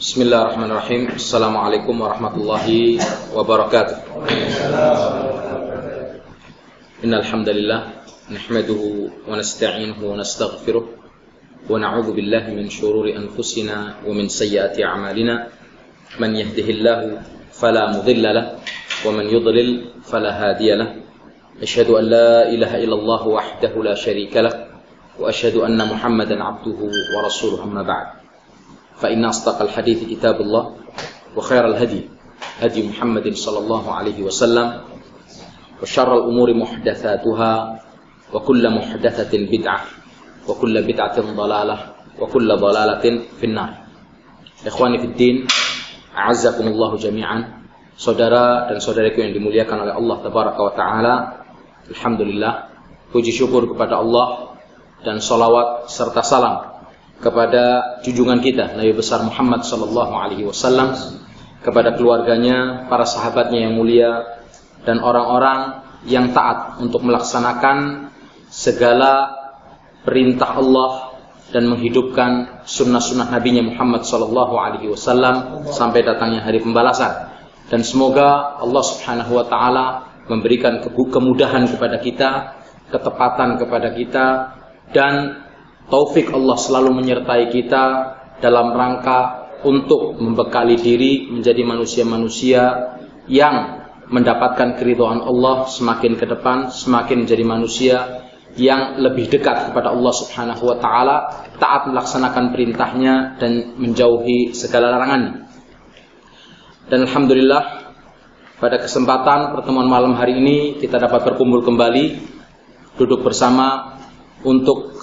Bismillahirrahmanirrahim. Assalamualaikum warahmatullahi wabarakatuh. Innal hamdalillah nahmaduhu wa nasta'inuhu wa nastaghfiruh wa na'udzu billahi min shururi anfusina wa min sayyiati a'malina. Man yahdihillahu fala mudilla lahu wa man yudlil fala hadiya lahu. Asyhadu an la ilaha illallah wahdahu la syarika lahu wa asyhadu anna Muhammadan 'abduhu wa rasuluhu, amma ba'd. فإن أصدق الحديث كتاب الله وخير الهدي هدي محمد صلى الله عليه وسلم وشر الأمور محدثاتها وكل محدثة بدعة وكل بدعة ضلالة وكل ضلالة في النار. إخواني في الدين, أعزكم الله جميعا. Saudara dan saudariku yang dimuliakan oleh Allah Tabaraka wa Ta'ala, alhamdulillah, puji syukur kepada Allah dan salawat serta salam kepada junjungan kita Nabi besar Muhammad sallallahu alaihi wasallam, kepada keluarganya, para sahabatnya yang mulia, dan orang-orang yang taat untuk melaksanakan segala perintah Allah dan menghidupkan sunnah-sunnah Nabi-Nya Muhammad sallallahu alaihi wasallam sampai datangnya hari pembalasan. Dan semoga Allah Subhanahu wa taala memberikan kemudahan kepada kita, ketepatan kepada kita, dan taufik Allah selalu menyertai kita dalam rangka untuk membekali diri menjadi manusia-manusia yang mendapatkan keridhaan Allah semakin ke depan, semakin menjadi manusia yang lebih dekat kepada Allah Subhanahu wa taala, taat melaksanakan perintahnya dan menjauhi segala larangannya. Dan alhamdulillah, pada kesempatan pertemuan malam hari ini kita dapat berkumpul kembali, duduk bersama untuk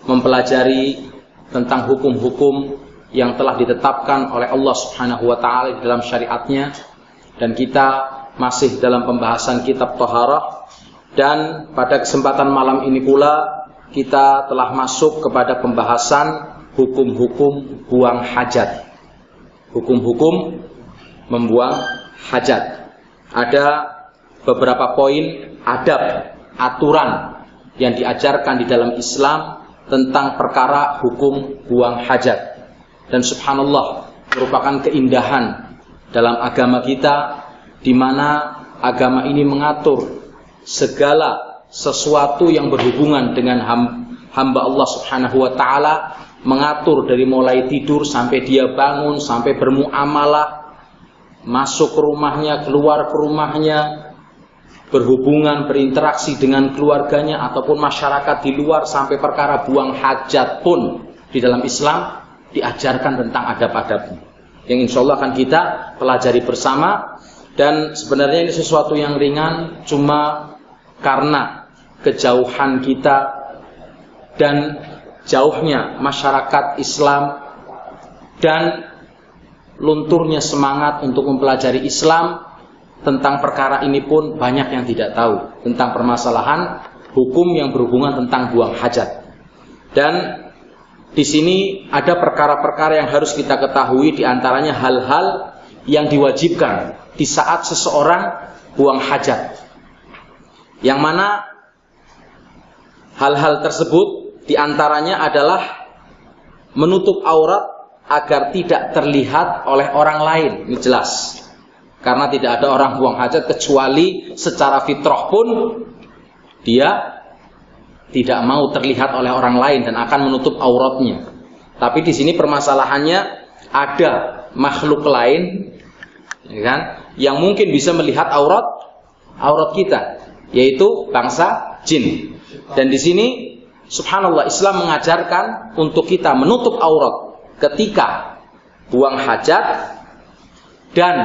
mempelajari tentang hukum-hukum yang telah ditetapkan oleh Allah Subhanahu wa taala dalam syariatnya. Dan kita masih dalam pembahasan kitab Thaharah, dan pada kesempatan malam ini pula kita telah masuk kepada pembahasan hukum-hukum buang hajat. Hukum-hukum membuang hajat. Ada beberapa poin adab, aturan yang diajarkan di dalam Islam tentang perkara hukum buang hajat. Dan subhanallah, merupakan keindahan dalam agama kita, di mana agama ini mengatur segala sesuatu yang berhubungan dengan hamba Allah Subhanahu wa taala, mengatur dari mulai tidur sampai dia bangun, sampai bermuamalah, masuk ke rumahnya, keluar ke rumahnya, berhubungan, berinteraksi dengan keluarganya ataupun masyarakat di luar, sampai perkara buang hajat pun di dalam Islam diajarkan tentang adab-adabnya, yang insya Allah akan kita pelajari bersama. Dan sebenarnya ini sesuatu yang ringan, cuma karena kejauhan kita dan jauhnya masyarakat Islam dan lunturnya semangat untuk mempelajari Islam, tentang perkara ini pun banyak yang tidak tahu tentang permasalahan hukum yang berhubungan tentang buang hajat. Dan di sini ada perkara-perkara yang harus kita ketahui, diantaranya hal-hal yang diwajibkan di saat seseorang buang hajat, yang mana hal-hal tersebut diantaranya adalah menutup aurat agar tidak terlihat oleh orang lain. Ini jelas, karena tidak ada orang buang hajat kecuali secara fitrah pun dia tidak mau terlihat oleh orang lain dan akan menutup auratnya. Tapi di sini permasalahannya ada makhluk lain, ya kan, yang mungkin bisa melihat aurat kita, yaitu bangsa jin. Dan di sini subhanallah, Islam mengajarkan untuk kita menutup aurat ketika buang hajat, dan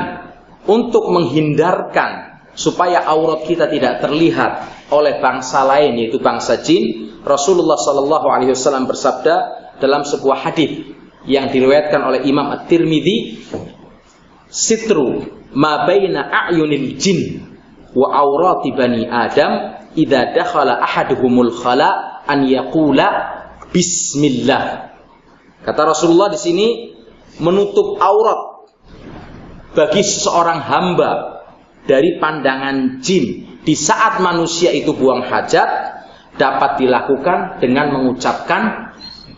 untuk menghindarkan supaya aurat kita tidak terlihat oleh bangsa lain, yaitu bangsa jin, Rasulullah sallallahu alaihi wasallam bersabda dalam sebuah hadis yang diriwayatkan oleh Imam At-Tirmidzi, "Sitru ma baina a'yunil jin wa aurati bani Adam idza dakhala ahaduhumul khala an yaqula bismillah." Kata Rasulullah di sini, menutup aurat bagi seseorang hamba dari pandangan jin di saat manusia itu buang hajat dapat dilakukan dengan mengucapkan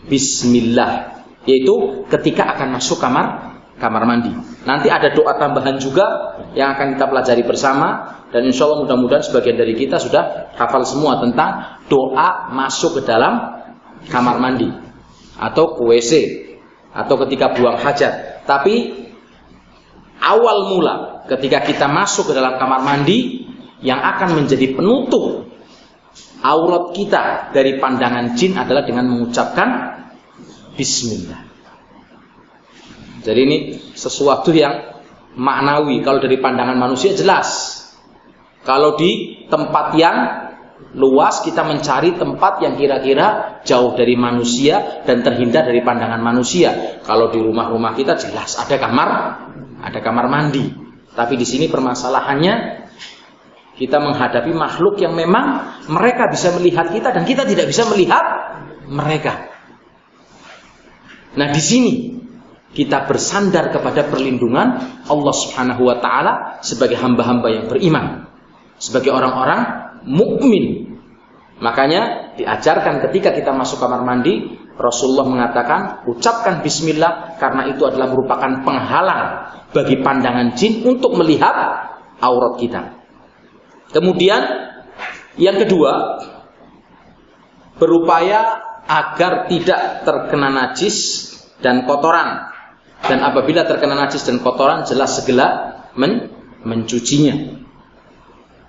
bismillah. yaitu ketika akan masuk kamar mandi. Nanti ada doa tambahan juga yang akan kita pelajari bersama, dan insya Allah mudah-mudahan sebagian dari kita sudah hafal semua tentang doa masuk ke dalam kamar mandi atau ke WC atau ketika buang hajat. Tapi awal mula ketika kita masuk ke dalam kamar mandi, yang akan menjadi penutup aurat kita dari pandangan jin adalah dengan mengucapkan bismillah. Jadi ini sesuatu yang maknawi. Kalau dari pandangan manusia jelas. Kalau di tempat yang luas, kita mencari tempat yang kira-kira jauh dari manusia dan terhindar dari pandangan manusia. Kalau di rumah-rumah kita jelas ada kamar mandi. Tapi di sini permasalahannya kita menghadapi makhluk yang memang mereka bisa melihat kita dan kita tidak bisa melihat mereka. Nah, di sini kita bersandar kepada perlindungan Allah Subhanahu wa taala sebagai hamba-hamba yang beriman, sebagai orang-orang mukmin. Makanya diajarkan ketika kita masuk kamar mandi, Rasulullah mengatakan ucapkan bismillah, karena itu adalah merupakan penghalang bagi pandangan jin untuk melihat aurat kita. Kemudian yang kedua, berupaya agar tidak terkena najis dan kotoran. Dan apabila terkena najis dan kotoran, jelas segera mencucinya.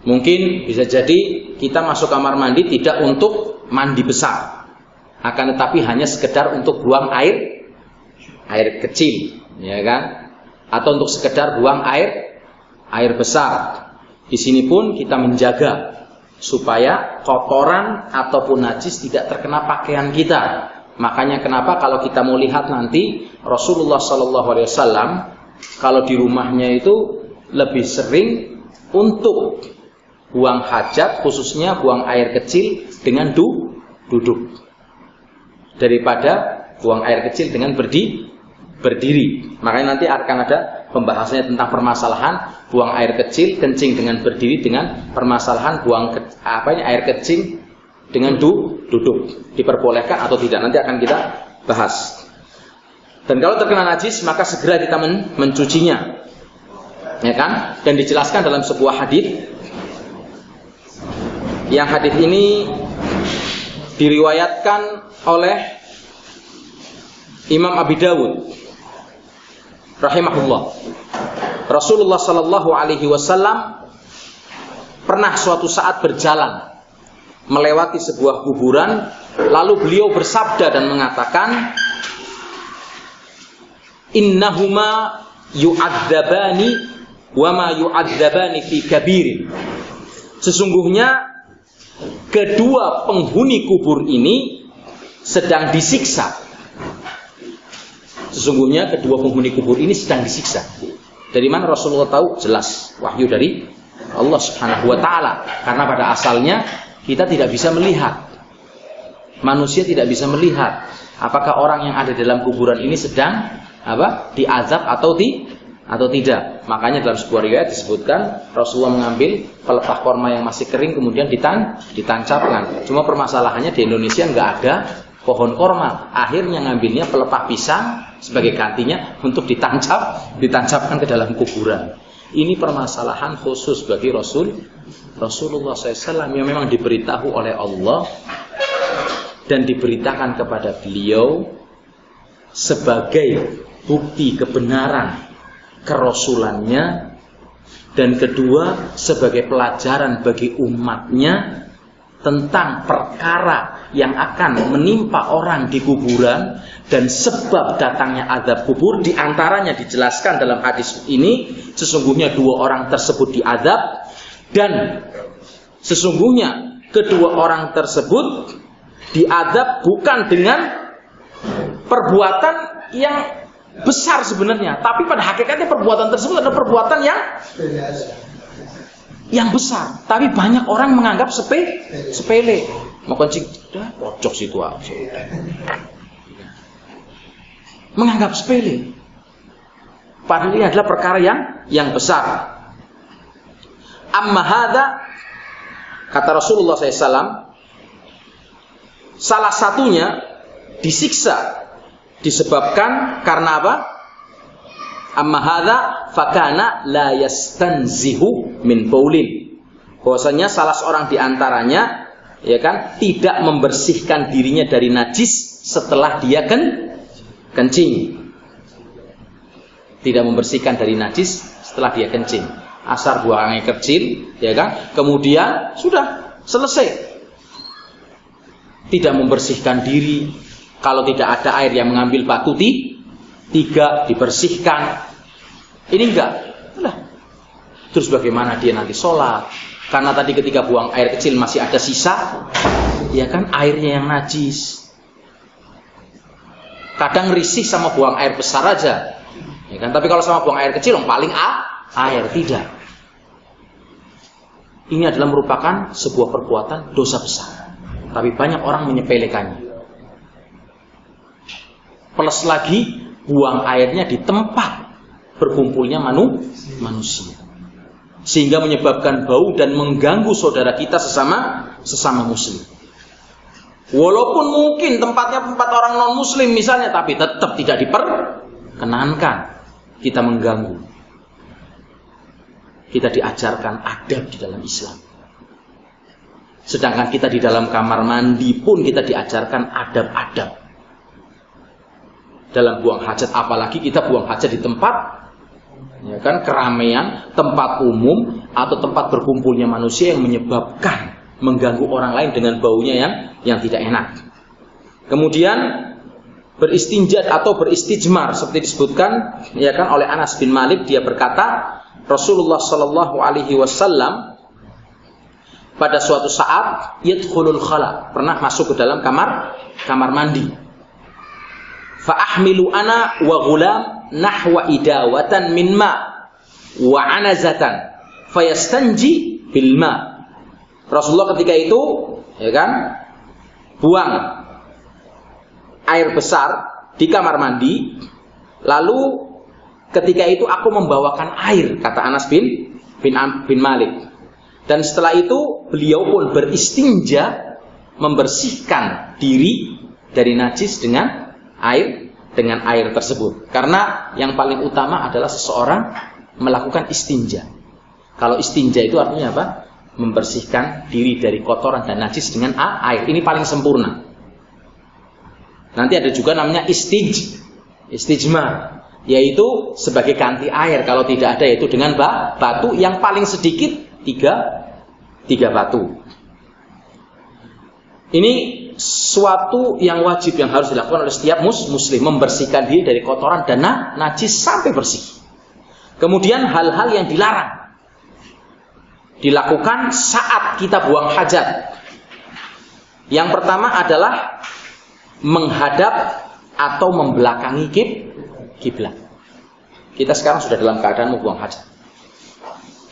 Mungkin bisa jadi kita masuk kamar mandi tidak untuk mandi besar, akan tetapi hanya sekedar untuk buang air kecil, ya kan? Atau untuk sekedar buang air besar. Di sini pun kita menjaga supaya kotoran ataupun najis tidak terkena pakaian kita. Makanya kenapa kalau kita mau lihat nanti Rasulullah SAW kalau di rumahnya itu lebih sering untuk buang hajat, khususnya buang air kecil dengan duduk daripada buang air kecil dengan berdiri. Makanya nanti akan ada pembahasannya tentang permasalahan buang air kecil, kencing dengan berdiri, dengan permasalahan buang air kecil dengan duduk, diperbolehkan atau tidak, nanti akan kita bahas. Dan kalau terkena najis, maka segera kita mencucinya, ya kan? Dan dijelaskan dalam sebuah hadis, yang hadis ini diriwayatkan oleh Imam Abi Dawud rahimahullah. Rasulullah sallallahu alaihi wasallam pernah suatu saat berjalan melewati sebuah kuburan, lalu beliau bersabda dan mengatakan, innahuma yu'adzabani wa ma yu'adzabani fi kabirin. Sesungguhnya kedua penghuni kubur ini sedang disiksa. Sesungguhnya kedua penghuni kubur ini sedang disiksa. Dari mana Rasulullah tahu? Jelas wahyu dari Allah Subhanahu wa taala. Karena pada asalnya kita tidak bisa melihat. Manusia tidak bisa melihat apakah orang yang ada dalam kuburan ini sedang diazab atau tidak. Makanya dalam sebuah riwayat disebutkan Rasulullah mengambil pelepah korma yang masih kering kemudian ditancapkan. Cuma permasalahannya di Indonesia nggak ada pohon korma. Akhirnya ngambilnya pelepah pisang sebagai gantinya untuk ditancapkan ke dalam kuburan. Ini permasalahan khusus bagi Rasulullah SAW yang memang diberitahu oleh Allah dan diberitakan kepada beliau sebagai bukti kebenaran kerasulannya, dan kedua sebagai pelajaran bagi umatnya tentang perkara yang akan menimpa orang di kuburan dan sebab datangnya azab kubur. Di antaranya dijelaskan dalam hadis ini, sesungguhnya dua orang tersebut diazab, dan sesungguhnya kedua orang tersebut diazab bukan dengan perbuatan yang besar sebenarnya, tapi pada hakikatnya perbuatan tersebut adalah perbuatan yang besar. Tapi banyak orang menganggap sepele. Mau kencing, pojok situ aja. Menganggap sepele. Padahal ini adalah perkara yang besar. Amma hadza, kata Rasulullah SAW, salah satunya disiksa Disebabkan karena apa? Amma hadza fakana la yastanzihu min baulin. Bahwasanya salah seorang di antaranya ya kan tidak membersihkan dirinya dari najis setelah dia kencing. Tidak membersihkan dari najis setelah dia kencing. Asar buang air kecil, ya kan? Kemudian sudah selesai. Tidak membersihkan diri. Kalau tidak ada air yang mengambil batu tiga dibersihkan. Ini enggak. Lah. Terus bagaimana dia nanti sholat? Karena tadi ketika buang air kecil masih ada sisa, ya kan airnya yang najis. Kadang risih sama buang air besar aja, ya kan? Tapi kalau sama buang air kecil, paling air tidak. Ini adalah merupakan sebuah perbuatan dosa besar. Tapi banyak orang menyepelekannya. Plus lagi buang airnya di tempat berkumpulnya manusia, sehingga menyebabkan bau dan mengganggu saudara kita sesama muslim. Walaupun mungkin tempatnya tempat orang non muslim misalnya, tapi tetap tidak diperkenankan kita mengganggu. Kita diajarkan adab di dalam Islam. Sedangkan kita di dalam kamar mandi pun kita diajarkan adab-adab. Dalam buang hajat, apalagi kita buang hajat di tempat, ya kan, keramaian, tempat umum atau tempat berkumpulnya manusia yang menyebabkan mengganggu orang lain dengan baunya yang tidak enak. Kemudian beristinjat atau beristijmar seperti disebutkan ya kan oleh Anas bin Malik, dia berkata Rasulullah Shallallahu Alaihi Wasallam pada suatu saat yadkhulul khala, pernah masuk ke dalam kamar mandi. Fa'ahmilu ana wa ghulam nahwa idawatan min ma wa anazatan fayastanji bil ma. Rasulullah ketika itu ya kan buang air besar di kamar mandi, lalu ketika itu aku membawakan air, kata Anas bin Malik. Dan setelah itu beliau pun beristinja, membersihkan diri dari najis dengan air tersebut. Karena yang paling utama adalah seseorang melakukan istinja. Kalau istinja itu artinya apa? Membersihkan diri dari kotoran dan najis dengan air. Ini paling sempurna. Nanti ada juga namanya istijmar, yaitu sebagai ganti air. Kalau tidak ada, yaitu dengan batu yang paling sedikit tiga batu. Ini suatu yang wajib yang harus dilakukan oleh setiap muslim, membersihkan diri dari kotoran dan najis sampai bersih. Kemudian hal-hal yang dilarang dilakukan saat kita buang hajat. Yang pertama adalah menghadap atau membelakangi kiblat. Kita sekarang sudah dalam keadaan membuang hajat.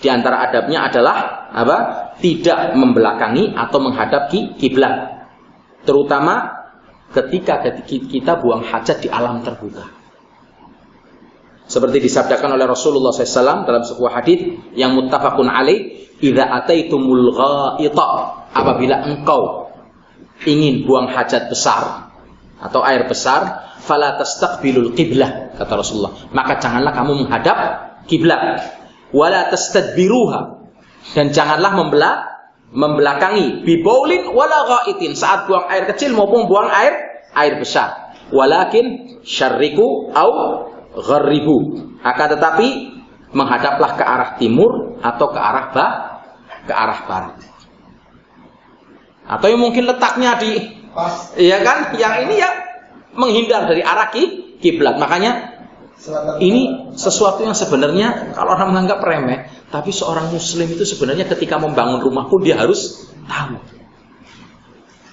Di antara adabnya adalah apa? Tidak membelakangi atau menghadap kiblat. Terutama ketika kita buang hajat di alam terbuka. Seperti disabdakan oleh Rasulullah SAW dalam sebuah hadis yang muttafaqun alaih, idza ataitumul ghaita, apabila engkau ingin buang hajat besar atau air besar, fala tastaqbilul qiblah, kata Rasulullah, maka janganlah kamu menghadap kiblat, wala tastadbiruha, dan janganlah membelakangi, bibaulin wala ghaitin, saat buang air kecil maupun buang air besar, walakin syarriku au gharribu, akan tetapi menghadaplah ke arah timur atau ke arah barat. Atau yang mungkin letaknya di ya kan, yang ini ya menghindar dari arah kiblat. Makanya ini sesuatu yang sebenarnya kalau orang menganggap remeh, tapi seorang muslim itu sebenarnya ketika membangun rumah pun dia harus tahu.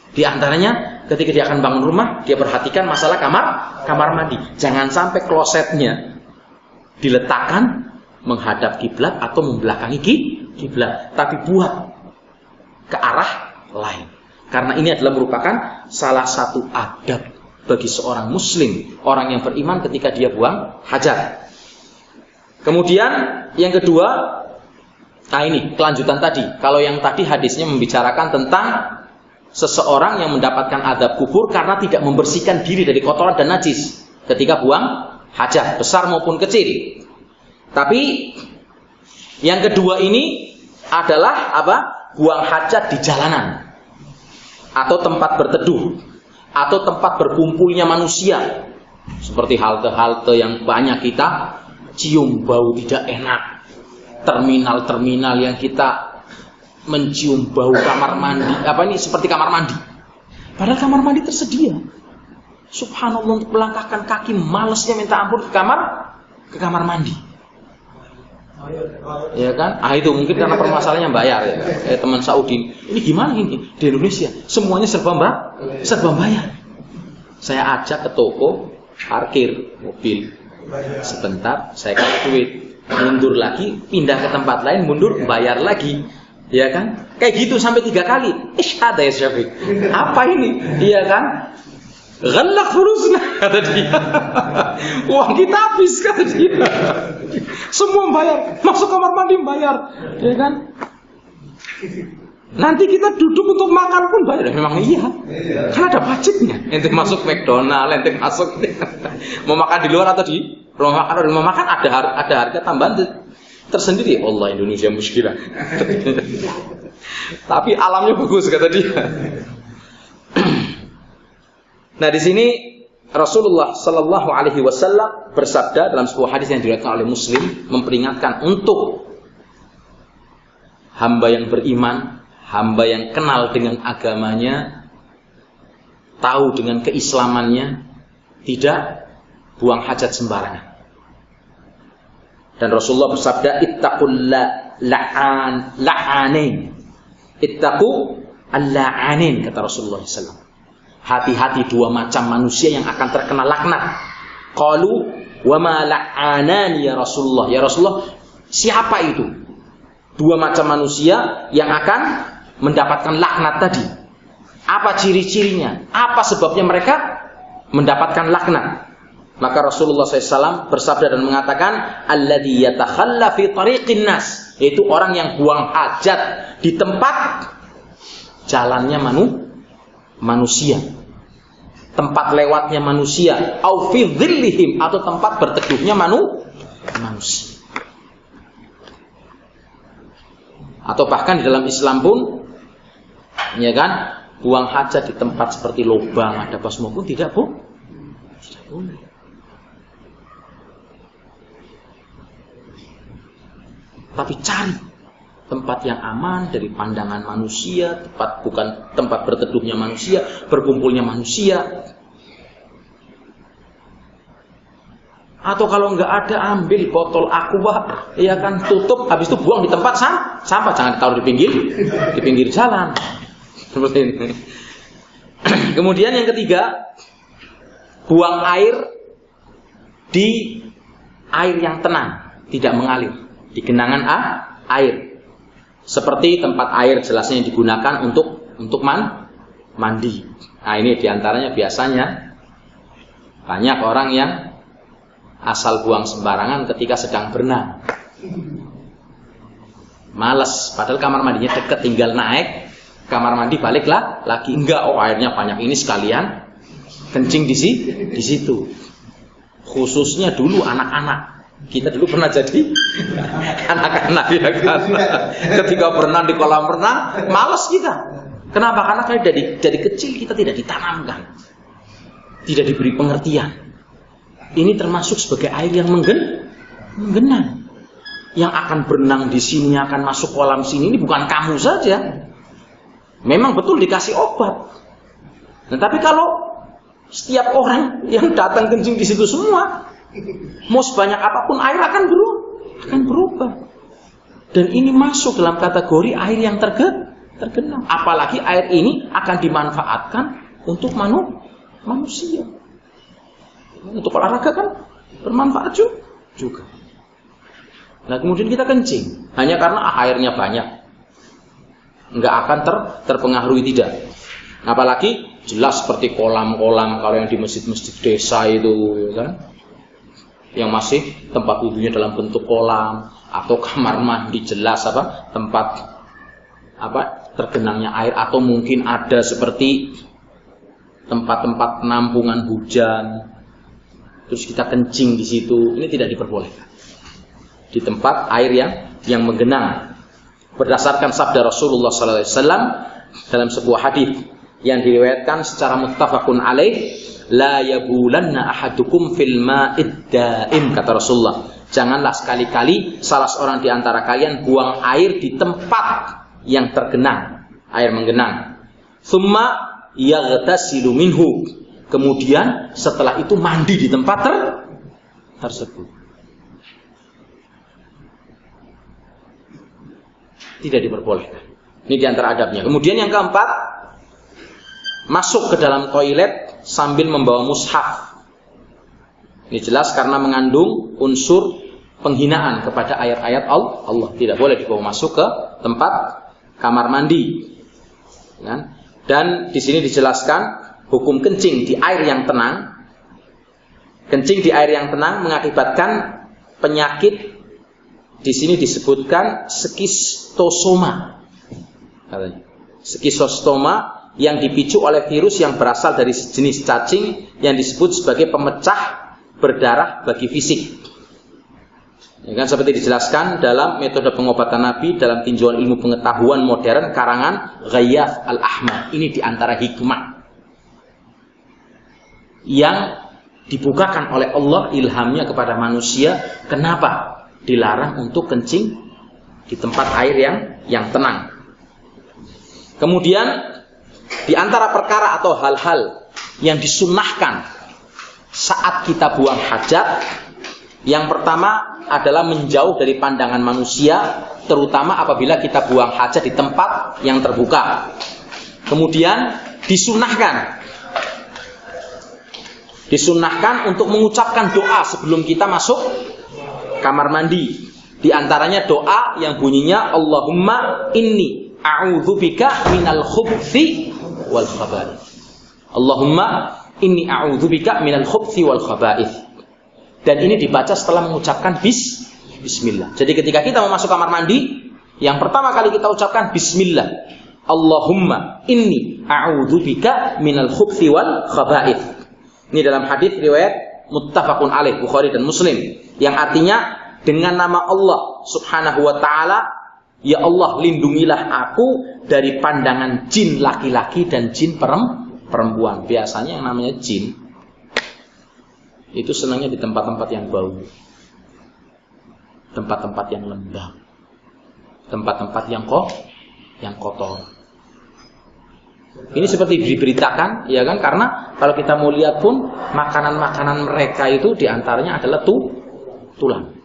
Di antaranya ketika dia akan bangun rumah, dia perhatikan masalah kamar mandi. Jangan sampai klosetnya diletakkan menghadap kiblat atau membelakangi kiblat, tapi buat ke arah lain. Karena ini adalah merupakan salah satu adab bagi seorang muslim, orang yang beriman ketika dia buang hajat. Kemudian yang kedua, ini kelanjutan tadi. Kalau yang tadi hadisnya membicarakan tentang seseorang yang mendapatkan azab kubur karena tidak membersihkan diri dari kotoran dan najis. ketika buang hajat, besar maupun kecil. Tapi yang kedua ini adalah apa? Buang hajat di jalanan, atau tempat berteduh, atau tempat berkumpulnya manusia, seperti halte-halte yang banyak kita cium bau tidak enak, terminal-terminal yang kita mencium bau kamar mandi, seperti kamar mandi. Padahal kamar mandi tersedia. Subhanallah, untuk melangkahkan kaki malesnya minta ampun ke kamar mandi. Ya kan? Itu mungkin karena permasalahannya bayar ya. Teman Saudi, ini gimana ini? Di Indonesia semuanya serba bayar. Saya ajak ke toko, parkir mobil. Sebentar, saya kasih duit. Mundur lagi, pindah ke tempat lain, mundur, bayar lagi. Ya kan? Kayak gitu sampai 3 kali. Ada ya Syafiq. Apa ini? Iya kan? Ghalaq furusna, kata dia. Uang kita habis, kata dia. Semua bayar, masuk kamar mandi bayar, ya kan? Nanti kita duduk untuk makan pun bayar. Memang iya, kan ada budgetnya. Ente masuk McDonald, ente masuk mau makan di luar atau di rumah makan, ada harga tambahan tersendiri. Allah, Indonesia muskilah. Tapi alamnya bagus, kata dia. Nah, di sini Rasulullah Sallallahu Alaihi Wasallam bersabda dalam sebuah hadis yang diriwayatkan oleh Muslim, memperingatkan untuk hamba yang beriman, hamba yang kenal dengan agamanya, tahu dengan keislamannya, tidak buang hajat sembarangan. Dan Rasulullah bersabda, ittaqul la'anin. Ittaqu al-la'anin, kata Rasulullah SAW. Hati-hati 2 macam manusia yang akan terkena laknat. Qalu wa ma la'anani ya Rasulullah. Ya Rasulullah, siapa itu 2 macam manusia yang akan mendapatkan laknat tadi? Apa ciri-cirinya? Apa sebabnya mereka mendapatkan laknat? Maka Rasulullah SAW bersabda dan mengatakan, alladzi yatakhalla fi tariqin nas, yaitu orang yang buang hajat di tempat jalannya manusia, tempat lewatnya manusia, au fi dhillihim, atau tempat berteduhnya manusia. Atau bahkan di dalam Islam pun, ya kan, buang hajat di tempat seperti lubang, ada pas maupun tidak boleh. Tapi cari tempat yang aman dari pandangan manusia, bukan tempat berteduhnya manusia, berkumpulnya manusia. Atau kalau nggak ada, ambil botol aqua, ya kan, tutup, habis itu buang di tempat sampah, jangan ditaruh di pinggir jalan. Seperti ini. Kemudian yang ketiga, buang air di air yang tenang, tidak mengalir, di genangan air. Seperti tempat air jelasnya yang digunakan untuk mandi. Nah, ini diantaranya biasanya banyak orang yang asal buang sembarangan ketika sedang berenang. Males, padahal kamar mandinya dekat, tinggal naik kamar mandi baliklah lagi. Enggak, airnya banyak, ini sekalian kencing di situ. Khususnya dulu anak-anak. Kita dulu pernah jadi anak-anak, ya kan? Ketika berenang di kolam renang, malas kita. Kenapa? Karena dari kecil kita tidak ditanamkan, tidak diberi pengertian. Ini termasuk sebagai air yang menggenang. Yang akan berenang di sini, akan masuk kolam sini, ini bukan kamu saja. Memang betul dikasih obat. Nah, tapi kalau setiap orang yang datang kencing di situ semua, mau sebanyak apapun air akan berubah. Dan ini masuk dalam kategori air yang tergenang. Apalagi air ini akan dimanfaatkan untuk manusia. Untuk olahraga kan bermanfaat juga. Nah, kemudian kita kencing hanya karena airnya banyak, nggak akan terpengaruhi, tidak. Apalagi jelas seperti kolam-kolam kalau yang di masjid-masjid desa itu, kan, yang masih tempat wudhunya dalam bentuk kolam, atau kamar mandi jelas tempat tergenangnya air, atau mungkin ada seperti tempat-tempat penampungan hujan, terus kita kencing di situ, ini tidak diperbolehkan. Di tempat air yang menggenang. Berdasarkan sabda Rasulullah SAW dalam sebuah hadis yang diriwayatkan secara muttafaqun alaih, la yabulanna ahadukum fil ma'id daim, kata Rasulullah. Janganlah sekali-kali salah seorang di antara kalian buang air di tempat yang tergenang, air menggenang. Tsumma yaghtasilu minhu. Kemudian setelah itu mandi di tempat tersebut. Tidak diperbolehkan. Ini di antara adabnya. Kemudian yang keempat, masuk ke dalam toilet sambil membawa mushaf. Ini jelas karena mengandung unsur penghinaan kepada ayat-ayat Allah. Tidak boleh dibawa masuk ke tempat kamar mandi. Dan di sini dijelaskan hukum kencing di air yang tenang. Kencing di air yang tenang mengakibatkan penyakit. Di sini disebutkan skistosoma. Skistosoma yang dipicu oleh virus yang berasal dari jenis cacing yang disebut sebagai pemecah berdarah bagi fisik. Ya kan, seperti dijelaskan dalam metode pengobatan Nabi dalam tinjauan ilmu pengetahuan modern karangan Ghayath Al-Ahmad. Ini diantara hikmah yang dibukakan oleh Allah ilhamnya kepada manusia. Kenapa dilarang untuk kencing di tempat air yang tenang? Kemudian di antara perkara atau hal-hal yang disunnahkan saat kita buang hajat, yang pertama adalah menjauh dari pandangan manusia, terutama apabila kita buang hajat di tempat yang terbuka. Kemudian disunnahkan untuk mengucapkan doa sebelum kita masuk kamar mandi. Di antaranya doa yang bunyinya Allahumma inni a'udzubika minal khubthi wal khaba'ith. Allahumma inni a'udzubika minal khubthi wal khaba'ith. Dan ini dibaca setelah mengucapkan bismillah. Jadi ketika kita mau masuk kamar mandi, yang pertama kali kita ucapkan bismillah. Allahumma inni a'udzubika minal khubthi wal khaba'ith. Ini dalam hadis riwayat muttafaqun alaih Bukhari dan Muslim, yang artinya dengan nama Allah Subhanahu wa taala, ya Allah lindungilah aku dari pandangan jin laki-laki dan jin perempuan. Biasanya yang namanya jin itu senangnya di tempat-tempat yang bau, tempat-tempat yang lembab, tempat-tempat yang kotor. Ini seperti diberitakan, ya kan? Karena kalau kita mau lihat pun makanan-makanan mereka itu diantaranya adalah tulang.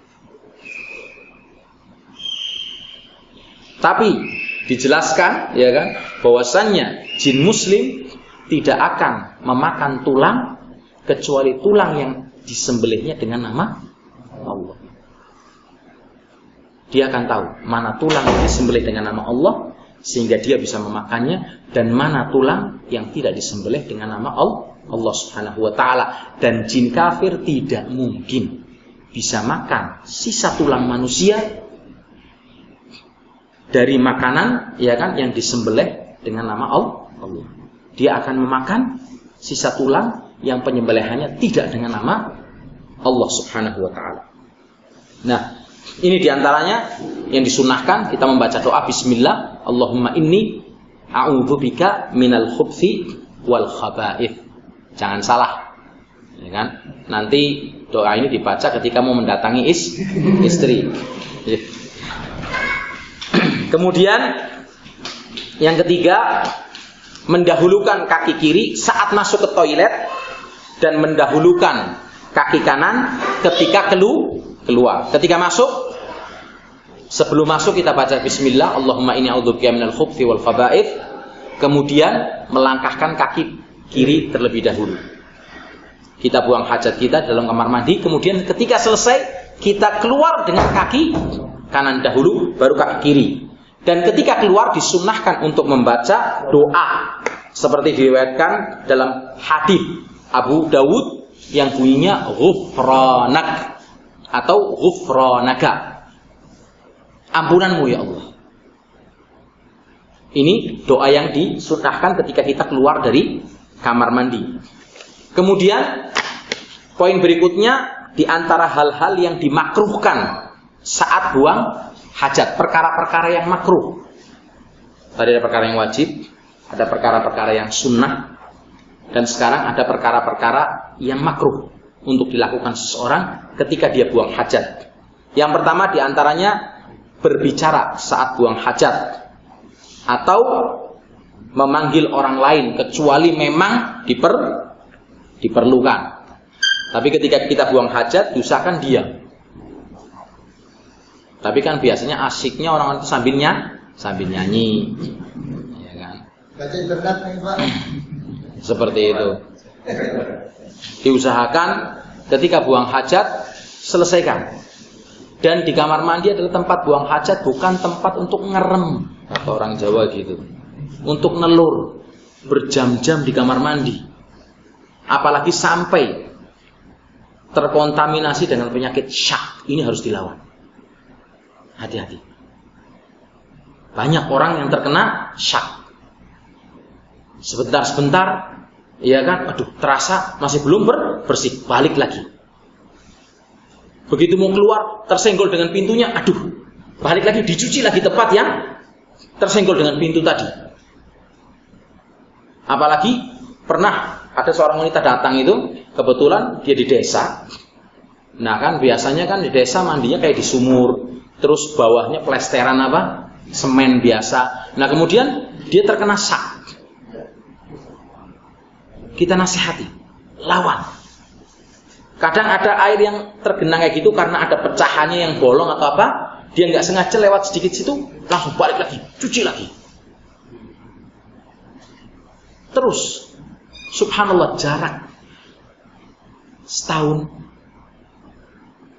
Tapi dijelaskan, ya kan, bahwasannya jin muslim tidak akan memakan tulang kecuali tulang yang disembelihnya dengan nama Allah. Dia akan tahu mana tulang yang disembelih dengan nama Allah sehingga dia bisa memakannya, dan mana tulang yang tidak disembelih dengan nama Allah Subhanahu wa taala. Dan jin kafir tidak mungkin bisa makan sisa tulang manusia dari makanan, ya kan, yang disembelih dengan nama Allah. Dia akan memakan sisa tulang yang penyembelihannya tidak dengan nama Allah Subhanahu wa taala. Nah, ini diantaranya yang disunahkan kita membaca doa bismillah, Allahumma inni a'udzubika minal khubthi wal khaba'ith. Jangan salah, ya kan? Nanti doa ini dibaca ketika mau mendatangi istri. Kemudian yang ketiga, mendahulukan kaki kiri saat masuk ke toilet dan mendahulukan kaki kanan ketika keluar. Ketika masuk, sebelum masuk kita baca bismillah, Allahumma inni a'udzubika minal khubthi wal khaba'ith. Kemudian melangkahkan kaki kiri terlebih dahulu. Kita buang hajat kita dalam kamar mandi, kemudian ketika selesai kita keluar dengan kaki kanan dahulu, baru kaki kiri. Dan ketika keluar disunnahkan untuk membaca doa seperti diriwayatkan dalam hadis Abu Dawud yang bunyinya ghufranak atau ghufranaka, ampunanmu ya Allah. Ini doa yang disunnahkan ketika kita keluar dari kamar mandi. Kemudian Poin berikutnya, di antara hal-hal yang dimakruhkan saat buang hajat, perkara-perkara yang makruh. Tadi ada perkara yang wajib, ada perkara-perkara yang sunnah, dan sekarang ada perkara-perkara yang makruh untuk dilakukan seseorang ketika dia buang hajat. Yang pertama di antaranya berbicara saat buang hajat atau memanggil orang lain kecuali memang diperlukan. Tapi ketika kita buang hajat diusahakan diam. Tapi kan biasanya asiknya orang itu sambil nyanyi, ya kan? Baca internet nih Pak. Seperti itu. Diusahakan ketika buang hajat selesaikan. Dan di kamar mandi adalah tempat buang hajat, bukan tempat untuk ngerem, kata orang Jawa gitu. Untuk nelur berjam-jam di kamar mandi. Apalagi sampai terkontaminasi dengan penyakit syak. Ini harus dilawan. Hati-hati. Banyak orang yang terkena syak. Sebentar-sebentar, ya kan, aduh, terasa masih belum bersih, balik lagi. Begitu mau keluar, tersenggol dengan pintunya, aduh, balik lagi, dicuci lagi tempat yang tersenggol dengan pintu tadi. Apalagi pernah ada seorang wanita datang itu, kebetulan dia di desa. Nah kan biasanya kan di desa mandinya kayak di sumur, terus bawahnya plesteran apa? Semen biasa. Nah kemudian dia terkena syak. Kita nasihati, lawan. Kadang ada air yang tergenang kayak gitu karena ada pecahannya yang bolong atau apa, dia nggak sengaja lewat sedikit situ, langsung balik lagi, cuci lagi. Terus, subhanallah, jarak setahun.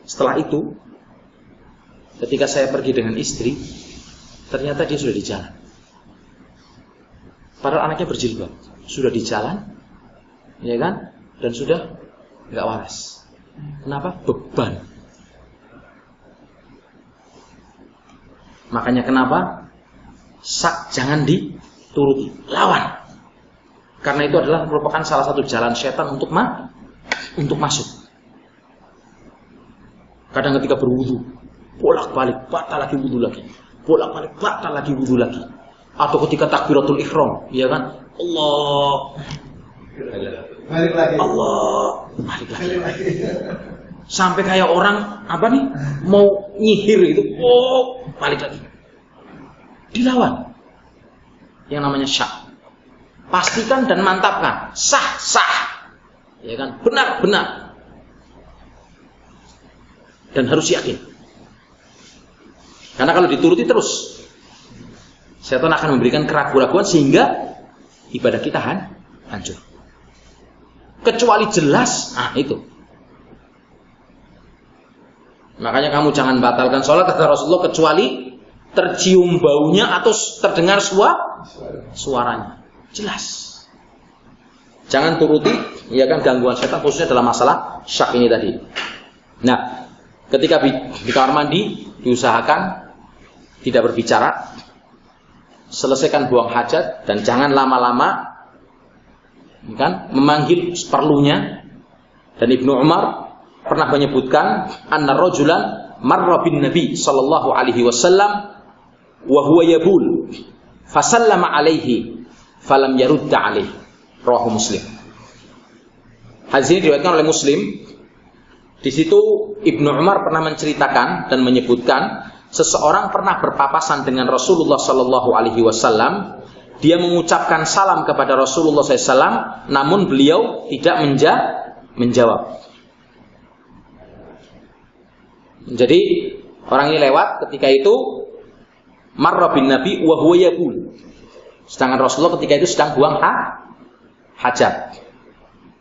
Setelah itu, ketika saya pergi dengan istri, ternyata dia sudah di jalan. Padahal anaknya berjilbab, sudah di jalan, ya kan, dan sudah nggak waras. Kenapa? Beban. Makanya kenapa syak jangan dituruti, lawan. Karena itu adalah merupakan salah satu jalan setan untuk masuk. Kadang ketika berwudu, bolak-balik, batal lagi wudu lagi, bolak-balik, batal lagi wudu lagi. Atau ketika takbiratul ihram, ya kan, Allah, balik lagi. Allah, balik lagi. Sampai kayak orang apa nih mau nyihir itu, oh, balik lagi. Dilawan. Yang namanya syak. Pastikan dan mantapkan, sah, ya kan, benar. Dan harus yakin. Karena kalau dituruti terus, setan akan memberikan keraguan-keraguan sehingga ibadah kita hancur. Kecuali jelas, itu. Makanya kamu jangan batalkan sholat kata Rasulullah kecuali tercium baunya atau terdengar suaranya. Jelas. Jangan turuti, ya kan, gangguan setan khususnya dalam masalah syak ini tadi. Nah, ketika di kamar mandi diusahakan tidak berbicara, selesaikan buang hajat dan jangan lama-lama, kan, memanggil seperlunya. Dan Ibnu Umar pernah menyebutkan anna rajulan marra bin Nabi sallallahu alaihi wasallam wa huwa yabul fasallama alaihi falam yarudda alaihi. Rawahu Muslim. Hadis ini diriwayatkan oleh Muslim. Di situ Ibnu Umar pernah menceritakan dan menyebutkan seseorang pernah berpapasan dengan Rasulullah sallallahu alaihi wasallam. Dia mengucapkan salam kepada Rasulullah SAW, namun beliau tidak menjawab. Jadi orang ini lewat ketika itu marra bin Nabi wa huwa yabul. Sedangkan Rasulullah ketika itu sedang buang hajat.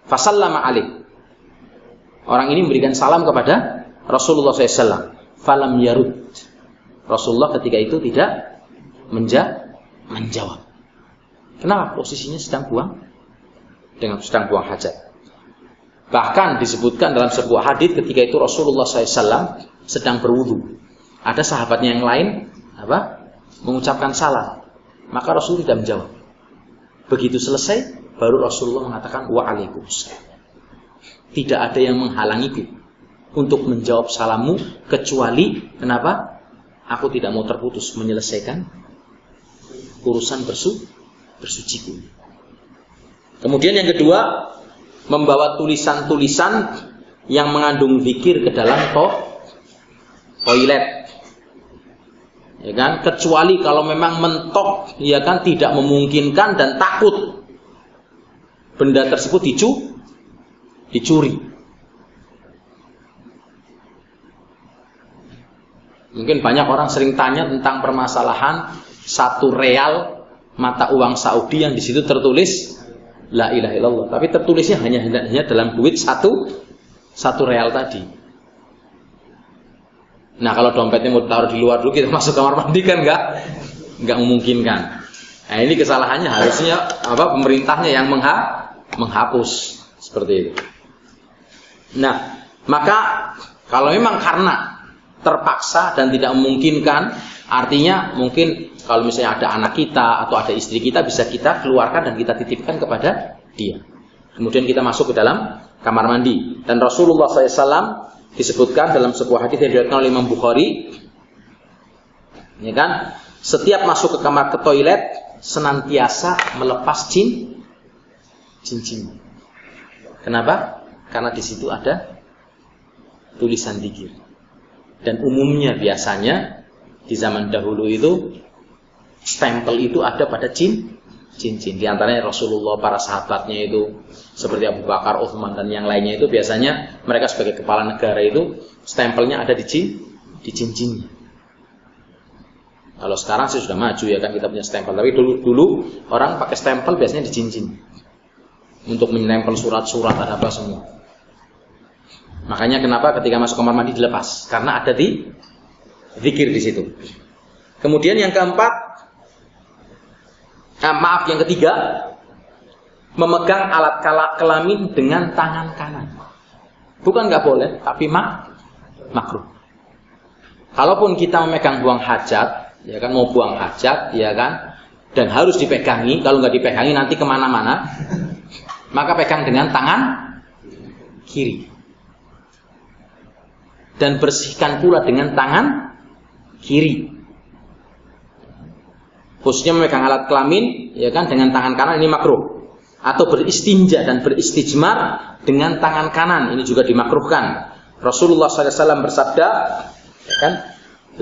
Fasallama alaih. Orang ini memberikan salam kepada Rasulullah SAW. Falam yarud. Rasulullah ketika itu tidak menjawab. Kenapa? Posisinya sedang buang hajat. Bahkan disebutkan dalam sebuah hadis ketika itu Rasulullah SAW sedang berwudu. Ada sahabatnya yang lain mengucapkan salam. Maka Rasul tidak menjawab. Begitu selesai, baru Rasulullah mengatakan wa'alaikumussalam. tidak ada yang menghalangiku untuk menjawab salammu kecuali kenapa? Aku tidak mau terputus menyelesaikan urusan bersuciku. Kemudian yang kedua, membawa tulisan-tulisan yang mengandung zikir ke dalam toilet. Ya kan? Kecuali kalau memang mentok, ya kan, tidak memungkinkan dan takut benda tersebut dicuri. Mungkin banyak orang sering tanya tentang permasalahan 1 real mata uang Saudi yang di situ tertulis la ilaha illallah, tapi tertulisnya hanya dalam duit 1 real tadi. Nah, kalau dompetnya mau taruh di luar dulu, kita masuk kamar mandi kan nggak memungkinkan. Nah, ini kesalahannya, harusnya pemerintahnya yang menghapus seperti itu. Nah, maka kalau memang karena terpaksa dan tidak memungkinkan, artinya mungkin kalau misalnya ada anak kita atau ada istri kita, bisa kita keluarkan dan kita titipkan kepada dia. Kemudian kita masuk ke dalam kamar mandi. Dan Rasulullah SAW disebutkan dalam sebuah hadis yang diriwayatkan oleh Imam Bukhari, ya kan, setiap masuk ke toilet senantiasa melepas cincin. Kenapa? Karena di situ ada tulisan zikir. Dan umumnya biasanya di zaman dahulu itu stempel itu ada pada cincin. Di antaranya Rasulullah, para sahabatnya itu seperti Abu Bakar, Utsman dan yang lainnya itu biasanya mereka sebagai kepala negara itu stempelnya ada di cincinnya. Kalau sekarang sih sudah maju ya kan, kita punya stempel. Tapi dulu orang pakai stempel biasanya di cincin untuk menempel surat-surat ada apa semua. Makanya kenapa ketika masuk kamar mandi dilepas? Karena ada di zikir di situ. Kemudian yang keempat, yang ketiga, memegang alat kelamin dengan tangan kanan. Bukan nggak boleh, tapi makruh. Kalaupun kita memegang buang hajat, ya kan, mau buang hajat, ya kan, dan harus dipegangi. Kalau nggak dipegangi nanti kemana-mana, maka pegang dengan tangan kiri. Dan bersihkan pula dengan tangan kiri. Khususnya memegang alat kelamin, ya kan, dengan tangan kanan ini makruh. Atau beristinja dan beristijmar dengan tangan kanan, ini juga dimakruhkan. Rasulullah SAW bersabda, ya kan,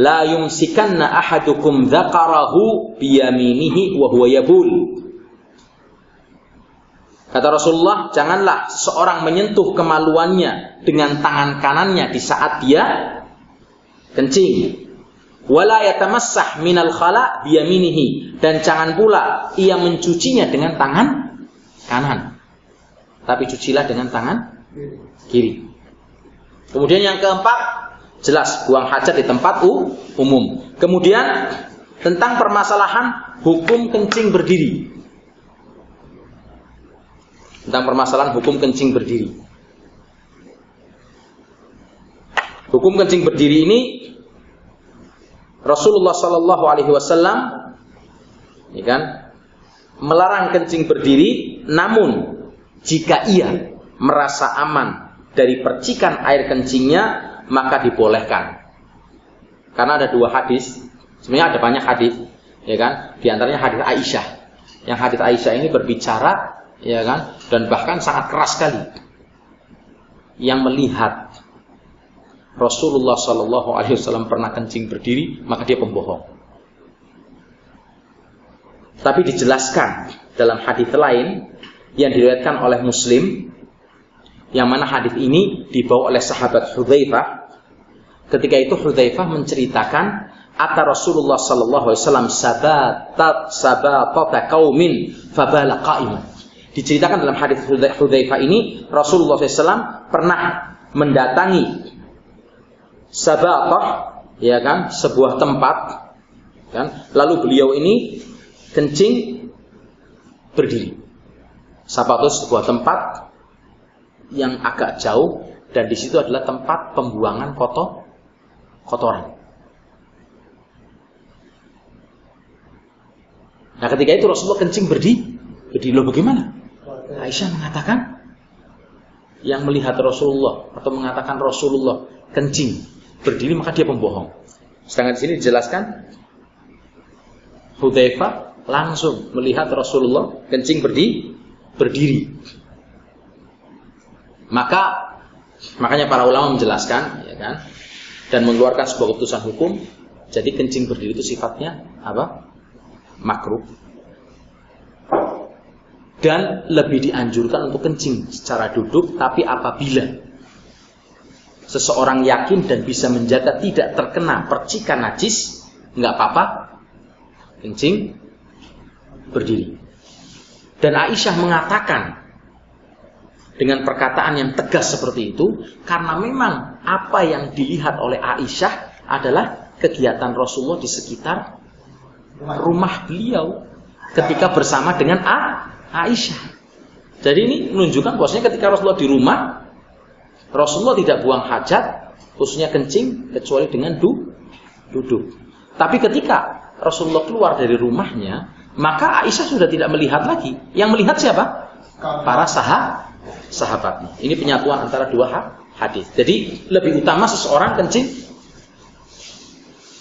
la yumsikanna ahadukum dzakarahu biyaminihi wa huwa yabul. Kata Rasulullah, janganlah seorang menyentuh kemaluannya dengan tangan kanannya di saat dia kencing. Wala yatamassah minal khala biyaminihi, dan jangan pula ia mencucinya dengan tangan kanan, tapi cucilah dengan tangan kiri. Kemudian yang keempat, jelas buang hajat di tempat umum. Kemudian tentang permasalahan hukum kencing berdiri. Tentang permasalahan hukum kencing berdiri. Hukum kencing berdiri ini Rasulullah Sallallahu Alaihi Wasallam, ya kan, melarang kencing berdiri. Namun jika ia merasa aman dari percikan air kencingnya, maka dibolehkan. Karena ada 2 hadis. Sebenarnya ada banyak hadis, ya kan. Di antaranya hadis Aisyah. Yang hadis Aisyah ini berbicara, ya kan, dan bahkan sangat keras sekali, yang melihat Rasulullah Sallallahu Alaihi Wasallam pernah kencing berdiri, maka dia pembohong. Tapi dijelaskan dalam hadis lain yang diriwayatkan oleh Muslim, yang mana hadis ini dibawa oleh sahabat Hudzaifah. Ketika itu Hudzaifah menceritakan, ata Rasulullah Sallallahu Alaihi Wasallam sabatata qaumin fabala qa'iman. Diceritakan dalam hadis Hudzaifah ini, Rasulullah SAW pernah mendatangi Sabatah, ya kan, sebuah tempat, kan, lalu beliau ini kencing berdiri. Sabatah sebuah tempat yang agak jauh, dan di situ adalah tempat pembuangan kotoran. Nah, ketika itu Rasulullah kencing berdiri. Loh, bagaimana? Aisyah mengatakan, yang melihat Rasulullah atau mengatakan Rasulullah kencing berdiri maka dia pembohong. Sedangkan di sini dijelaskan Hudzaifah langsung melihat Rasulullah kencing berdiri. Makanya para ulama menjelaskan, ya kan, dan mengeluarkan sebuah keputusan hukum. Jadi kencing berdiri itu sifatnya apa? Makruh. Dan lebih dianjurkan untuk kencing secara duduk, tapi apabila seseorang yakin dan bisa menjaga tidak terkena percikan najis, nggak apa-apa kencing berdiri. Dan Aisyah mengatakan dengan perkataan yang tegas seperti itu, karena memang apa yang dilihat oleh Aisyah adalah kegiatan Rasulullah di sekitar rumah beliau ketika bersama dengan Aisyah. Jadi ini menunjukkan bahwasanya ketika Rasulullah di rumah, Rasulullah tidak buang hajat, khususnya kencing, kecuali dengan duduk. Tapi ketika Rasulullah keluar dari rumahnya, maka Aisyah sudah tidak melihat lagi. Yang melihat siapa? Para sahabatnya. Ini penyatuan antara dua hadis. Jadi lebih utama seseorang kencing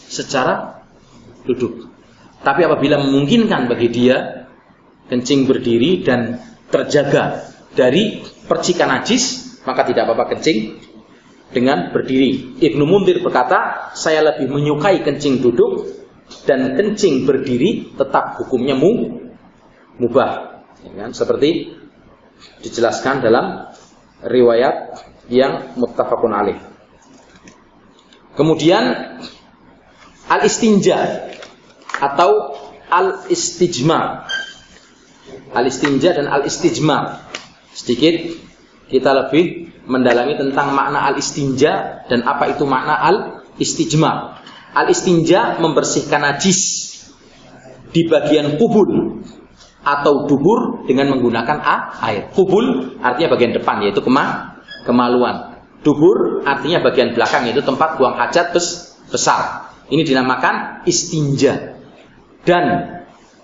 secara duduk. Tapi apabila memungkinkan bagi dia kencing berdiri dan terjaga dari percikan najis, maka tidak apa-apa kencing dengan berdiri. Ibnu Munzir berkata, saya lebih menyukai kencing duduk, dan kencing berdiri tetap hukumnya mubah. Ya kan? Seperti dijelaskan dalam riwayat yang muttafaqun alaih. Kemudian al-istinja atau al-istijmar. Al-istinja dan al-istijmar. Sedikit kita lebih mendalami tentang makna al-istinja dan apa itu makna al-istijmar. Al-istinja membersihkan najis di bagian kubul atau dubur dengan menggunakan air. Kubul artinya bagian depan, yaitu kemaluan. Dubur artinya bagian belakang, yaitu tempat buang hajat besar. Ini dinamakan istinja. Dan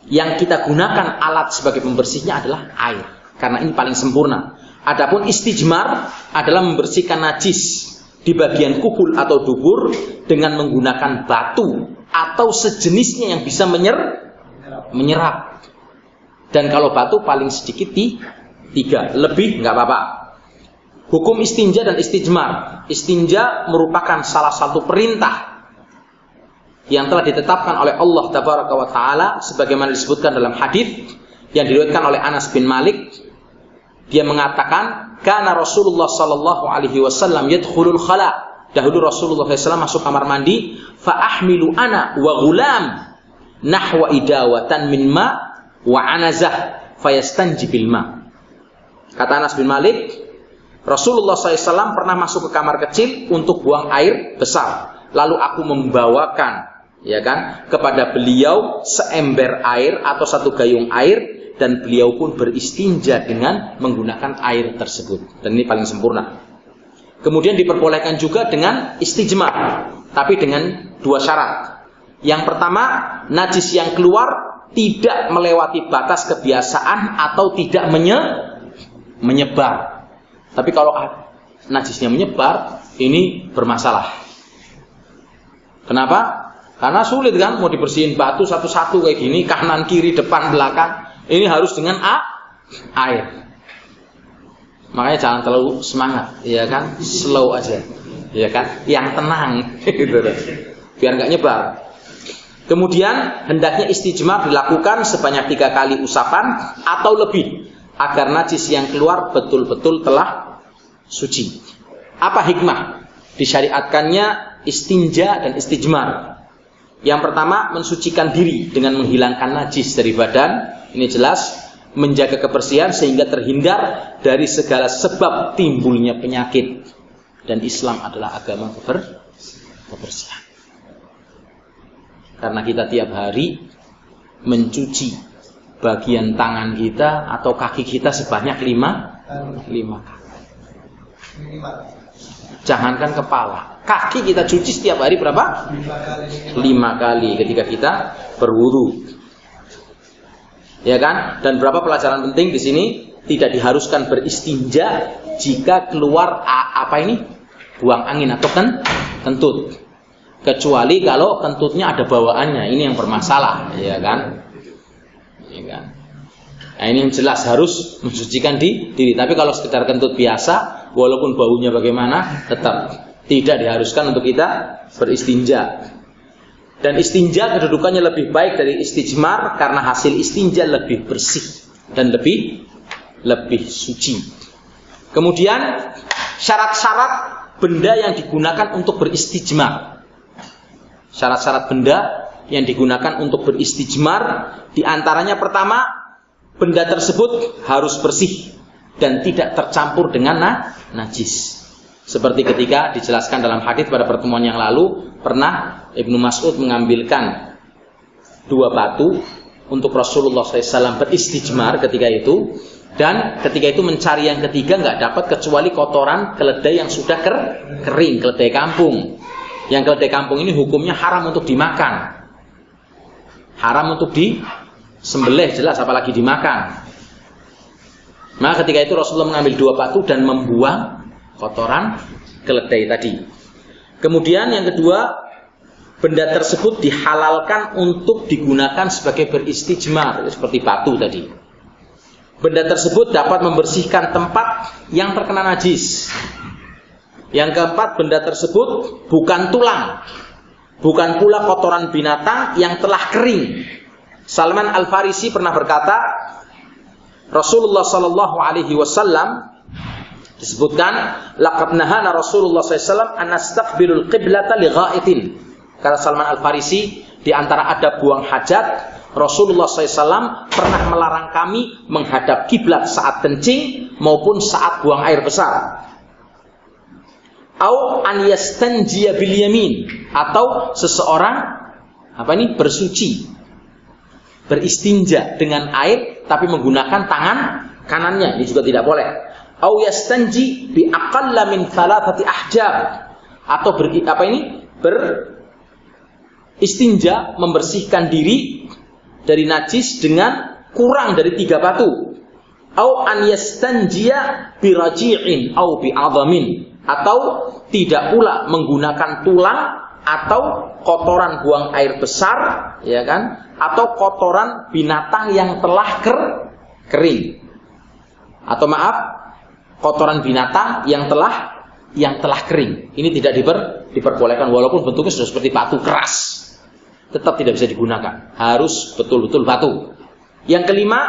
yang kita gunakan alat sebagai pembersihnya adalah air, karena ini paling sempurna. Adapun istijmar adalah membersihkan najis di bagian kubul atau dubur dengan menggunakan batu atau sejenisnya yang bisa menyerap. Dan kalau batu paling sedikit 3, lebih nggak apa-apa. Hukum istinja dan istijmar. Istinja merupakan salah satu perintah yang telah ditetapkan oleh Allah Tabaraka wa Ta'ala sebagaimana disebutkan dalam hadis yang diriwayatkan oleh Anas bin Malik. Dia mengatakan, kana Rasulullah sallallahu alaihi wasallam yadkhulul khala. Dahulu Rasulullah SAW masuk kamar mandi, fa ahmilu ana wa ghulam nahwa idawatan min ma wa anazah fayastanji bil ma. Kata Anas bin Malik, Rasulullah SAW pernah masuk ke kamar kecil untuk buang air besar. Lalu aku membawakan, ya kan, kepada beliau seember air atau satu gayung air, dan beliau pun beristinja dengan menggunakan air tersebut. Dan ini paling sempurna. Kemudian diperbolehkan juga dengan istijmar, tapi dengan 2 syarat. Yang pertama, najis yang keluar tidak melewati batas kebiasaan atau tidak menyebar. Tapi kalau najisnya menyebar, ini bermasalah. Kenapa? Karena sulit kan, mau dibersihin batu satu-satu kayak gini, kanan, kiri, depan, belakang. Ini harus dengan air. Makanya jangan terlalu semangat, ya kan? Slow aja, ya kan? Yang tenang, gitu, biar nggak nyebar. Kemudian hendaknya istijmar dilakukan sebanyak 3 kali usapan atau lebih, agar najis yang keluar betul-betul telah suci. Apa hikmah disyariatkannya istinja dan istijmar? Yang pertama, mensucikan diri dengan menghilangkan najis dari badan. Ini jelas, menjaga kebersihan sehingga terhindar dari segala sebab timbulnya penyakit. Dan Islam adalah agama kebersihan. Karena kita tiap hari mencuci bagian tangan kita atau kaki kita sebanyak 5 kali. Jangankan kepala, kaki kita cuci setiap hari berapa? 5 kali ketika kita berwudu. Ya kan? Dan berapa pelajaran penting di sini? Tidak diharuskan beristinja jika keluar buang angin atau kentut. Kecuali kalau kentutnya ada bawaannya, ini yang bermasalah, ya kan? Ya kan? Nah, ini yang jelas harus mensucikan diri. Tapi kalau sekedar kentut biasa, walaupun baunya bagaimana, tetap tidak diharuskan untuk kita beristinja. Dan istinja kedudukannya lebih baik dari istijmar karena hasil istinja lebih bersih dan lebih suci. Kemudian syarat-syarat benda yang digunakan untuk beristijmar. Syarat-syarat benda yang digunakan untuk beristijmar, di antaranya pertama, benda tersebut harus bersih dan tidak tercampur dengan najis. Seperti ketika dijelaskan dalam hadis pada pertemuan yang lalu, pernah Ibnu Mas'ud mengambilkan 2 batu untuk Rasulullah SAW beristijmar ketika itu, dan ketika itu mencari yang ketiga nggak dapat kecuali kotoran keledai yang sudah kering, keledai kampung. Yang keledai kampung ini hukumnya haram untuk dimakan, haram untuk disembelih, jelas, apalagi dimakan. Maka ketika itu Rasulullah mengambil 2 batu dan membuang kotoran keledai tadi. Kemudian yang kedua, benda tersebut dihalalkan untuk digunakan sebagai beristijmar, seperti batu tadi. Benda tersebut dapat membersihkan tempat yang terkena najis. Yang keempat, benda tersebut bukan tulang, bukan pula kotoran binatang yang telah kering. Salman Al-Farisi pernah berkata, Rasulullah sallallahu alaihi wasallam disebutkan, laqad nahana Rasulullah sallallahu alaihi wasallam an nastaqbilul qiblata li ghaitin. Kata Salman Al-Farisi, di antara adab buang hajat, Rasulullah SAW pernah melarang kami menghadap kiblat saat kencing maupun saat buang air besar. Au an yastanjiya bil yamin, atau seseorang bersuci, beristinja dengan air tapi menggunakan tangan kanannya, ini juga tidak boleh. Au yastanji bi aqalla min 3 ahjab, atau beristinja, membersihkan diri dari najis dengan kurang dari 3 batu. Au an yastanjiya bi raji'in au bi 'adhamin, atau tidak pula menggunakan tulang atau kotoran buang air besar, ya kan? Atau kotoran binatang yang telah kering. Atau kotoran binatang yang telah kering. Ini tidak diperbolehkan walaupun bentuknya sudah seperti batu keras. Tetap tidak bisa digunakan. Harus betul-betul batu. Yang kelima,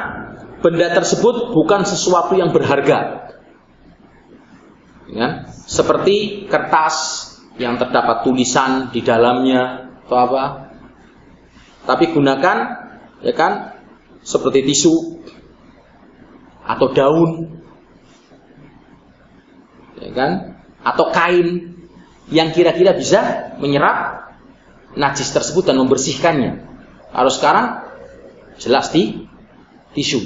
benda tersebut bukan sesuatu yang berharga. Ya, seperti kertas yang terdapat tulisan di dalamnya atau apa. Tapi gunakan, ya kan, seperti tisu atau daun, ya kan, atau kain yang kira-kira bisa menyerap najis tersebut dan membersihkannya. Kalau sekarang jelas tisu.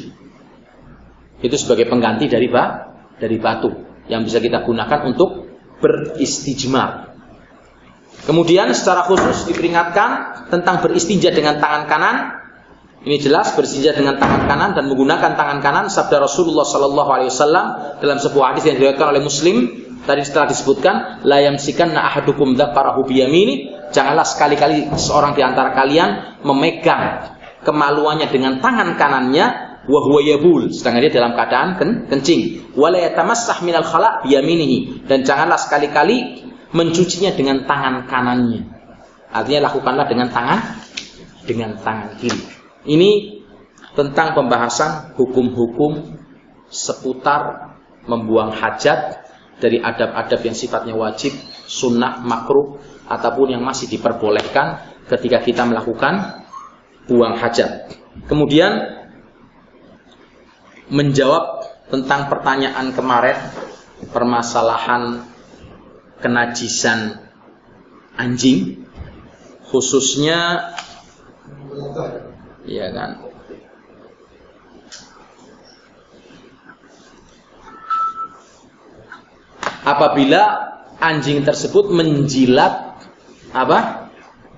Itu sebagai pengganti dari batu yang bisa kita gunakan untuk beristijmar. Kemudian secara khusus diperingatkan tentang beristinja dengan tangan kanan. Ini jelas, beristinja dengan tangan kanan dan menggunakan tangan kanan. Sabda Rasulullah SAW dalam sebuah hadis yang diriwayatkan oleh Muslim, tadi setelah disebutkan, la yamsikanna ahadukum dzakarahu biyamini, janganlah sekali-kali seorang di antara kalian memegang kemaluannya dengan tangan kanannya, wa huwa yabul, sedangkan dia dalam keadaan kencing. Wa la yatamassah minal khala' biyaminihi, dan janganlah sekali-kali mencucinya dengan tangan kanannya. Artinya lakukanlah dengan tangan kiri. Ini tentang pembahasan hukum-hukum seputar membuang hajat, dari adab-adab yang sifatnya wajib, sunnah, makruh, ataupun yang masih diperbolehkan ketika kita melakukan buang hajat. Kemudian menjawab tentang pertanyaan kemarin, permasalahan kenajisan anjing, khususnya, ya kan, apabila anjing tersebut menjilat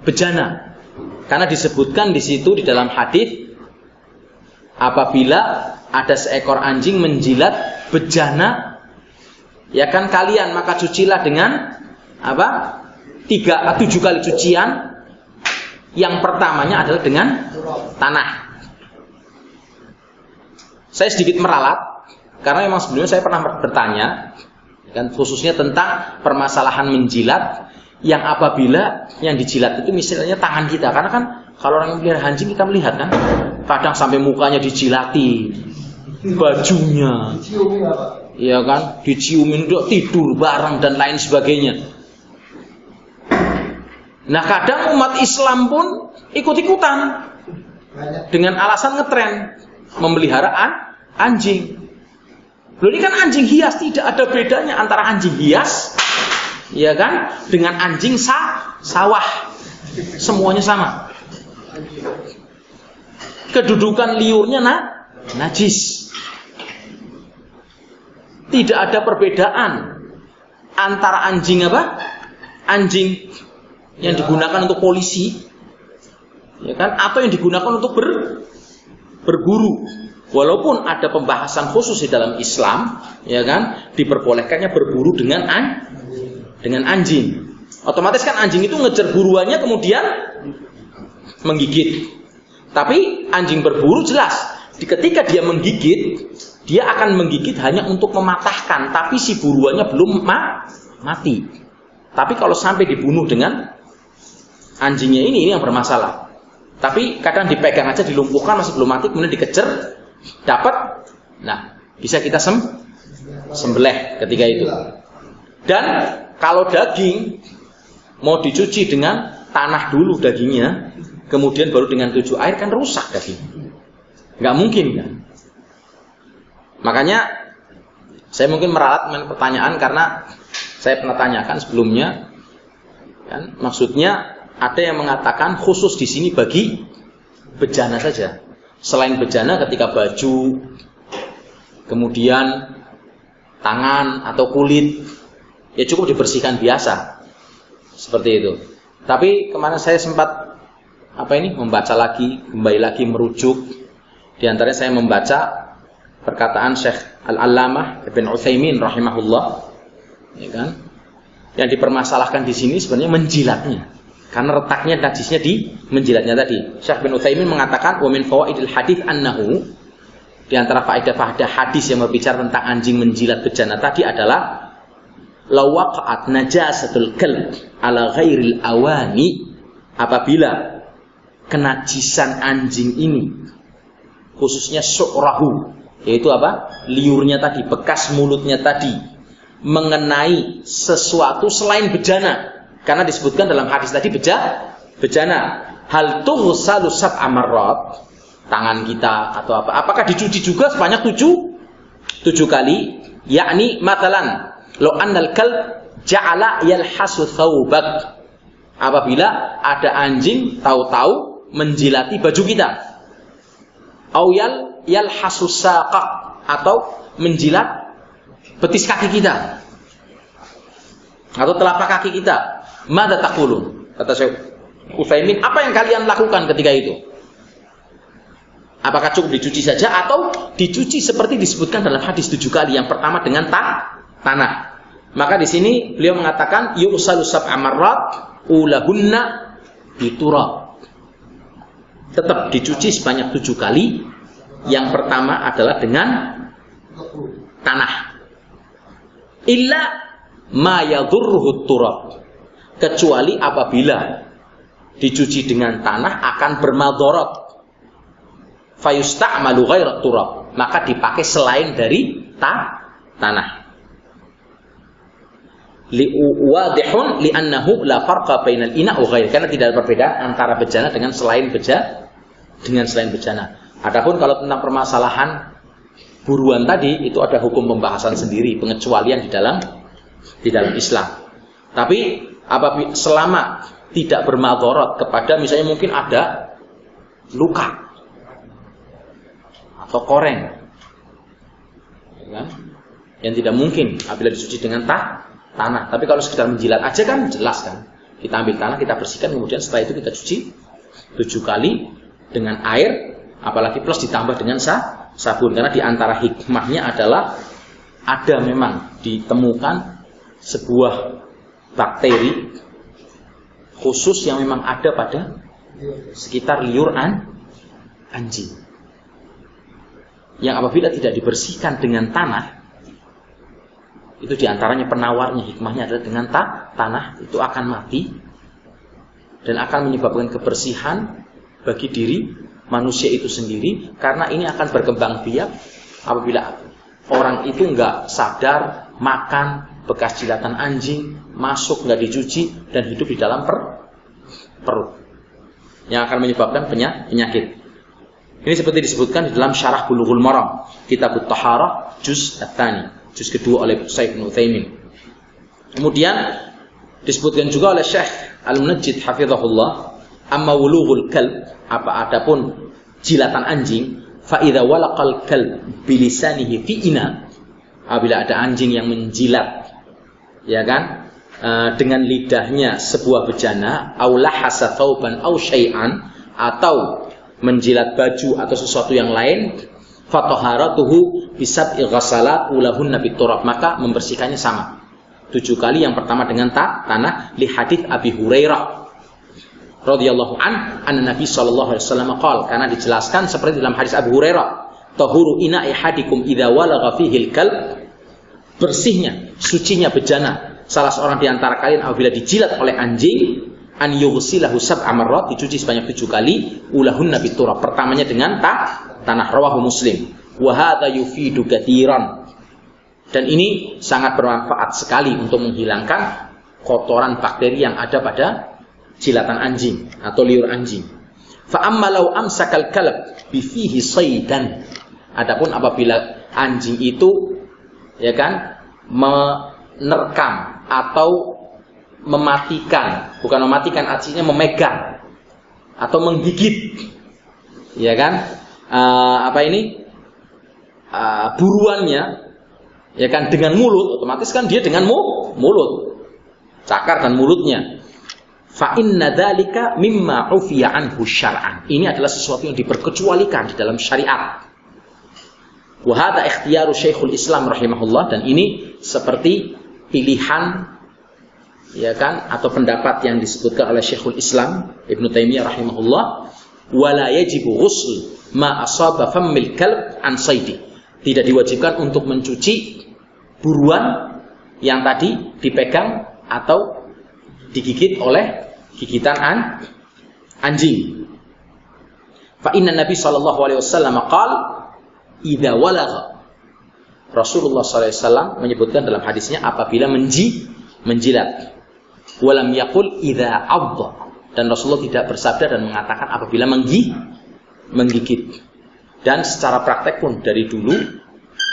bejana. Karena disebutkan di situ di dalam hadis, apabila ada seekor anjing menjilat bejana Ya kan kalian, maka cucilah dengan apa? 7 kali cucian. Yang pertamanya adalah dengan tanah. Saya sedikit meralat karena memang sebelumnya saya pernah bertanya kan, khususnya tentang permasalahan menjilat yang apabila yang dijilat itu misalnya tangan kita, karena kan kalau orang yang pelihara anjing kita melihat kan kadang sampai mukanya dijilati, bajunya, iya kan, diciumin, tidur bareng dan lain sebagainya. Nah kadang umat Islam pun ikut-ikutan dengan alasan ngetren memelihara anjing. Loh, ini kan anjing hias, tidak ada bedanya antara anjing hias, ya kan, dengan anjing sawah. Semuanya sama. Kedudukan liurnya najis. Tidak ada perbedaan antara anjing apa? Anjing yang digunakan untuk polisi, ya kan, atau yang digunakan untuk berburu. Walaupun ada pembahasan khusus di dalam Islam, ya kan, diperbolehkannya berburu dengan anjing. Otomatis kan anjing itu ngejar buruannya kemudian menggigit. Tapi anjing berburu jelas, ketika dia menggigit, dia akan menggigit hanya untuk mematahkan, tapi si buruannya belum mati. Tapi kalau sampai dibunuh dengan anjingnya ini yang bermasalah. Tapi kadang dipegang aja, dilumpuhkan masih belum mati, kemudian dikejar, dapat, nah bisa kita sembelih ketika itu. Dan kalau daging mau dicuci dengan tanah dulu dagingnya, kemudian baru dengan 7 air, kan rusak daging. Nggak mungkin kan? Makanya saya mungkin meralat dengan pertanyaan karena saya pernah tanyakan sebelumnya, kan? Maksudnya ada yang mengatakan khusus di sini bagi bejana saja. Selain bejana ketika baju, kemudian tangan atau kulit, ya cukup dibersihkan biasa. Seperti itu. Tapi kemarin saya sempat membaca lagi, kembali lagi merujuk. Di antaranya saya membaca perkataan Syekh Al-Allamah Ibn Utsaimin rahimahullah, ya kan? Yang dipermasalahkan di sini sebenarnya menjilatnya. Karena letaknya najisnya di menjilatnya tadi. Syekh bin Utsaimin mengatakan wa min fawaidil hadits annahu, di antara faedah-faedah hadis yang berbicara tentang anjing menjilat bejana tadi adalah law waqa'at najasatul kalb ala ghairil awani, apabila kenajisan anjing ini khususnya syu'rahu, yaitu apa? Liurnya tadi, bekas mulutnya tadi mengenai sesuatu selain bejana. Karena disebutkan dalam hadis tadi bejana. Hal tughsalu sab'a marrat, tangan kita atau apa? Apakah dicuci juga sebanyak 7 kali? Yakni matalan, law annal kalb ja'ala yalhasu thawbak. Apabila ada anjing tahu-tahu menjilati baju kita. Au yalhasu saqaq, atau menjilat betis kaki kita. Atau telapak kaki kita. Mada taqulun? Kata Syekh Utsaimin, apa yang kalian lakukan ketika itu? Apakah cukup dicuci saja atau dicuci seperti disebutkan dalam hadis 7 kali? Yang pertama dengan tanah. Maka di sini beliau mengatakan yu'salu sab'a marrat ulahunna biturab. Tetap dicuci sebanyak 7 kali. Yang pertama adalah dengan tanah. Illa ma yadurruhu turab, kecuali apabila dicuci dengan tanah akan bermadharat. Fayusta'malu ghairat turab, maka dipakai selain dari tanah. Wadihun li'annahu la farqa bainal ina' wa ghair, karena tidak ada perbedaan antara bejana dengan selain bejana. Adapun kalau tentang permasalahan buruan tadi, itu ada hukum pembahasan sendiri, pengecualian di dalam Islam. Tapi selama tidak bermadharat kepada, misalnya mungkin ada luka atau koreng, ya kan? Yang tidak mungkin apabila dicuci dengan tanah. Tapi kalau sekedar menjilat aja kan jelas kan. Kita ambil tanah, kita bersihkan, kemudian setelah itu kita cuci 7 kali dengan air, apalagi plus ditambah dengan sabun. Karena di antara hikmahnya adalah ada memang ditemukan sebuah bakteri khusus yang memang ada pada sekitar liur anjing, yang apabila tidak dibersihkan dengan tanah, itu diantaranya penawarnya, hikmahnya adalah dengan tanah itu akan mati dan akan menyebabkan kebersihan bagi diri manusia itu sendiri, karena ini akan berkembang biak apabila orang itu nggak sadar makan bekas jilatan anjing, masuk nggak dicuci dan hidup di dalam perut, yang akan menyebabkan penyakit. Ini seperti disebutkan di dalam Syarah Bulughul Maram, Kitabut Taharah, juz at-tsani, juz kedua oleh Syaikh Ibnu Utsaimin. Kemudian disebutkan juga oleh Syekh Al-Munajjid hafizahullah, amma wulughul kalb, adapun jilatan anjing, fa idza walaqal kalb bilisanihi fi ina, apabila ada anjing yang menjilat, ya kan, dengan lidahnya sebuah bejana, au lahasa thawban au syai'an, atau menjilat baju atau sesuatu yang lain, fa taharatuhu bisab'i ghasalat ulahunna biturab, maka membersihkannya sama 7 kali. Yang pertama dengan tanah, li hadits Abi Hurairah radhiyallahu anna Nabi sallallahu alaihi wasallam qala, karena dijelaskan seperti dalam hadis Abu Hurairah, tahuru ina'i hadikum idza walagha fihi al-kalb, bersihnya, sucinya bejana salah seorang di antara kalian apabila dijilat oleh anjing, an yughsilahu sab'a marrat, dicuci sebanyak 7 kali, ulahunna biturab, pertamanya dengan tanah, rawahu Muslim. Wa hadza yufidu katsiran, dan ini sangat bermanfaat sekali untuk menghilangkan kotoran bakteri yang ada pada jilatan anjing atau liur anjing. Fa amma law amsakal kalb bi fihi saydan, adapun apabila anjing itu, ya kan, menerkam atau mematikan, bukan mematikan, artinya memegang atau menggigit, ya kan, buruannya, ya kan, dengan mulut, otomatis kan dia dengan mulut, cakar dan mulutnya. Fa inna dzalika mimma ufiya anhu syar'an, ini adalah sesuatu yang diperkecualikan di dalam syariat. Wa hadza ikhtiyaru Syekhul Islam rahimahullah, dan ini seperti pilihan, ya kan, atau pendapat yang disebutkan oleh Syekhul Islam Ibnu Taimiyah rahimahullah, wala yajibu ghusl ma asaba fammil kalb an saidi, tidak diwajibkan untuk mencuci buruan yang tadi dipegang atau digigit oleh gigitan anjing. Fa inna Nabi sallallahu alaihi wasallam qala idza walagha, Rasulullah sallallahu alaihi wasallam menyebutkan dalam hadisnya apabila menjilat. Walam yaqul idza adha, dan Rasulullah tidak bersabda dan mengatakan apabila menggigit. Dan secara praktek pun dari dulu,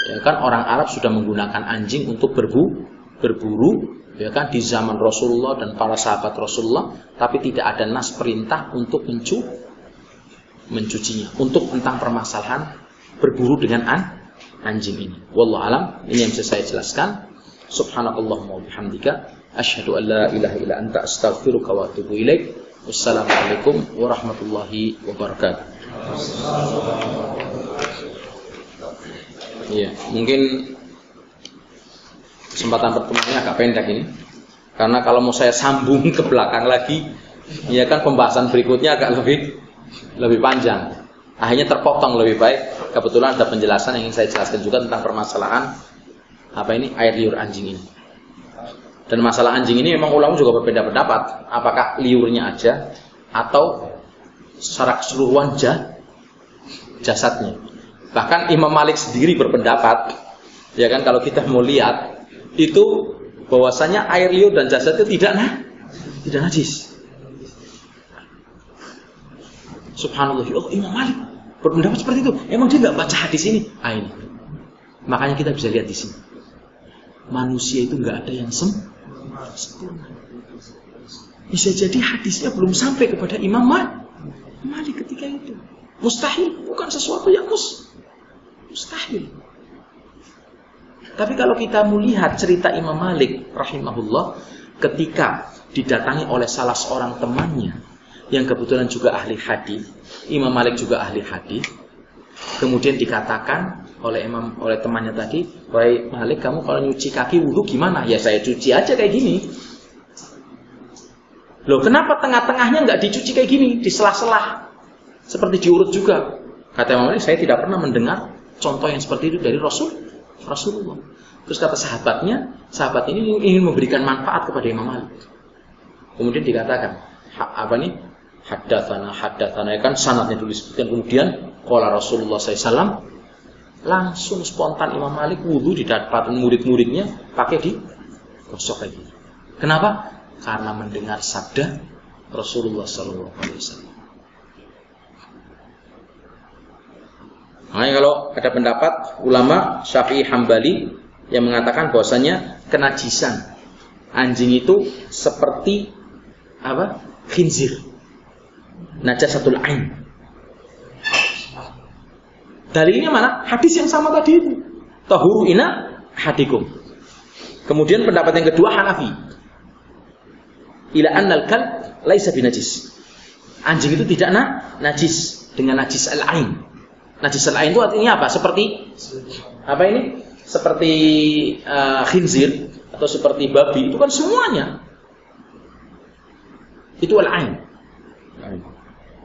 ya kan, orang Arab sudah menggunakan anjing untuk berburu, ya kan, di zaman Rasulullah dan para sahabat Rasulullah, tapi tidak ada nas perintah untuk mencucinya, untuk tentang permasalahan berburu dengan anjing ini. Wallahu alam, ini yang bisa saya jelaskan. Subhanakallahumma wa bihamdika asyhadu an la ilaha illa anta astaghfiruka wa atubu ilaik. Wassalamualaikum warahmatullahi wabarakatuh. Iya, mungkin kesempatan pertemuannya agak pendek ini, karena kalau mau saya sambung ke belakang lagi, ya kan, pembahasan berikutnya agak lebih panjang. Akhirnya terpotong lebih baik. Kebetulan ada penjelasan yang ingin saya jelaskan juga tentang permasalahan air liur anjing ini. Dan masalah anjing ini memang ulama juga berbeda pendapat, apakah liurnya aja atau secara keseluruhan jasadnya. Bahkan Imam Malik sendiri berpendapat, ya kan, kalau kita mau lihat itu bahwasanya air liur dan jasad itu tidak najis. Subhanallah, Imam Malik berpendapat seperti itu. Emang dia nggak baca hadis ini? Ini. Makanya kita bisa lihat di sini. Manusia itu nggak ada yang sempurna. Bisa jadi hadisnya belum sampai kepada Imam Malik ketika itu. Mustahil, bukan sesuatu yang mustahil. Tapi kalau kita melihat cerita Imam Malik rahimahullah, ketika didatangi oleh salah seorang temannya yang kebetulan juga ahli hadis, Imam Malik juga ahli hadis, kemudian dikatakan oleh temannya tadi, "Wahai Malik, kamu kalau nyuci kaki wudu gimana?" "Ya saya cuci aja kayak gini." "Loh, kenapa tengah-tengahnya nggak dicuci kayak gini, di sela-sela seperti diurut juga?" Kata Imam Malik, "Saya tidak pernah mendengar contoh yang seperti itu dari Rasulullah." Terus kata sahabat ini ingin memberikan manfaat kepada Imam Malik. Kemudian dikatakan, haddatsana kan sanadnya dulu disebutkan. Kemudian qala Rasulullah SAW, langsung spontan Imam Malik wudu di depan murid-muridnya pakai digosok kayak gitu. Kenapa? Karena mendengar sabda Rasulullah SAW. Nah, kalau ada pendapat ulama Syafi'i Hambali yang mengatakan bahwasanya kenajisan anjing itu seperti khinzir, najasatul ain. Dalilnya mana? Hadis yang sama tadi itu, tahuru ina hadikum. Kemudian pendapat yang kedua Hanafi, ila annal kalb laisa binajis. Anjing itu tidak najis dengan najis al-ain. Najis al-ain itu artinya apa? Seperti apa ini? Seperti khinzir atau seperti babi, itu kan semuanya itu al-ain.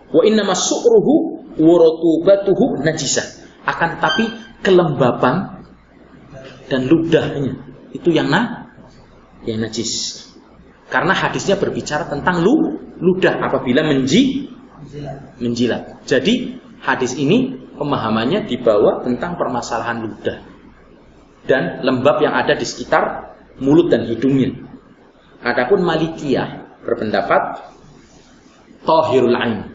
Wa innama su'ruhu wa rutubatuhu najisah. Akan tapi kelembapan dan ludahnya itu yang najis. Karena hadisnya berbicara tentang ludah apabila menjilat. Jadi hadis ini pemahamannya dibawa tentang permasalahan ludah dan lembab yang ada di sekitar mulut dan hidungnya. Adapun Malikiyah berpendapat tahirul ain.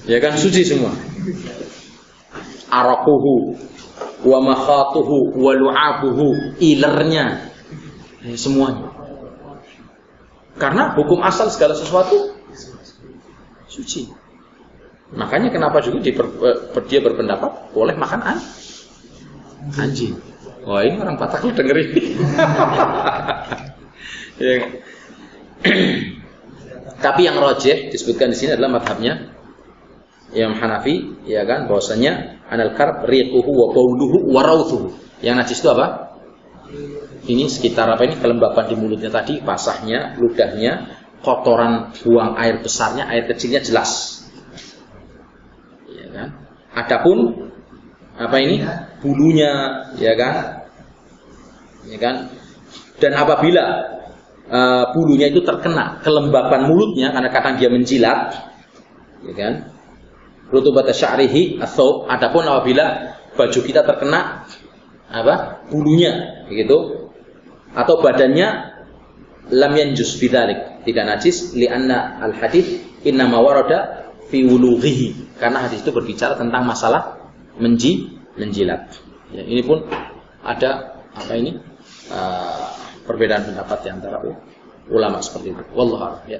Ya kan, suci semua. Araquhu wa makhatuhu wa lu'abuhu, ilernya, semuanya. Karena hukum asal segala sesuatu suci. Makanya kenapa juga dia berpendapat boleh makan anjing. Wah, ini orang Batak lu dengerin. Ya. Tapi yang rajih disebutkan di sini adalah madhabnya Imam Hanafi, ya kan, bahwasanya anal karb riquhu wa bauluhu wa rauthuhu. Yang najis itu apa? Ini sekitar kelembapan di mulutnya tadi, basahnya, ludahnya, kotoran buang air besarnya, air kecilnya jelas. Ya kan? Adapun bulunya, ya kan? Ya kan? Dan apabila bulunya itu terkena kelembapan mulutnya karena kadang dia menjilat, ya kan? Rutubat sya'rihi athawb. Adapun apabila baju kita terkena bulunya, begitu, atau badannya, lam yanjus bidzalik, tidak najis, li'anna al-hadits innama warada fi wulughihi, karena hadis itu berbicara tentang masalah menjilat. Ya, ini pun ada perbedaan pendapat di antara ulama seperti itu. Wallahu a'lam.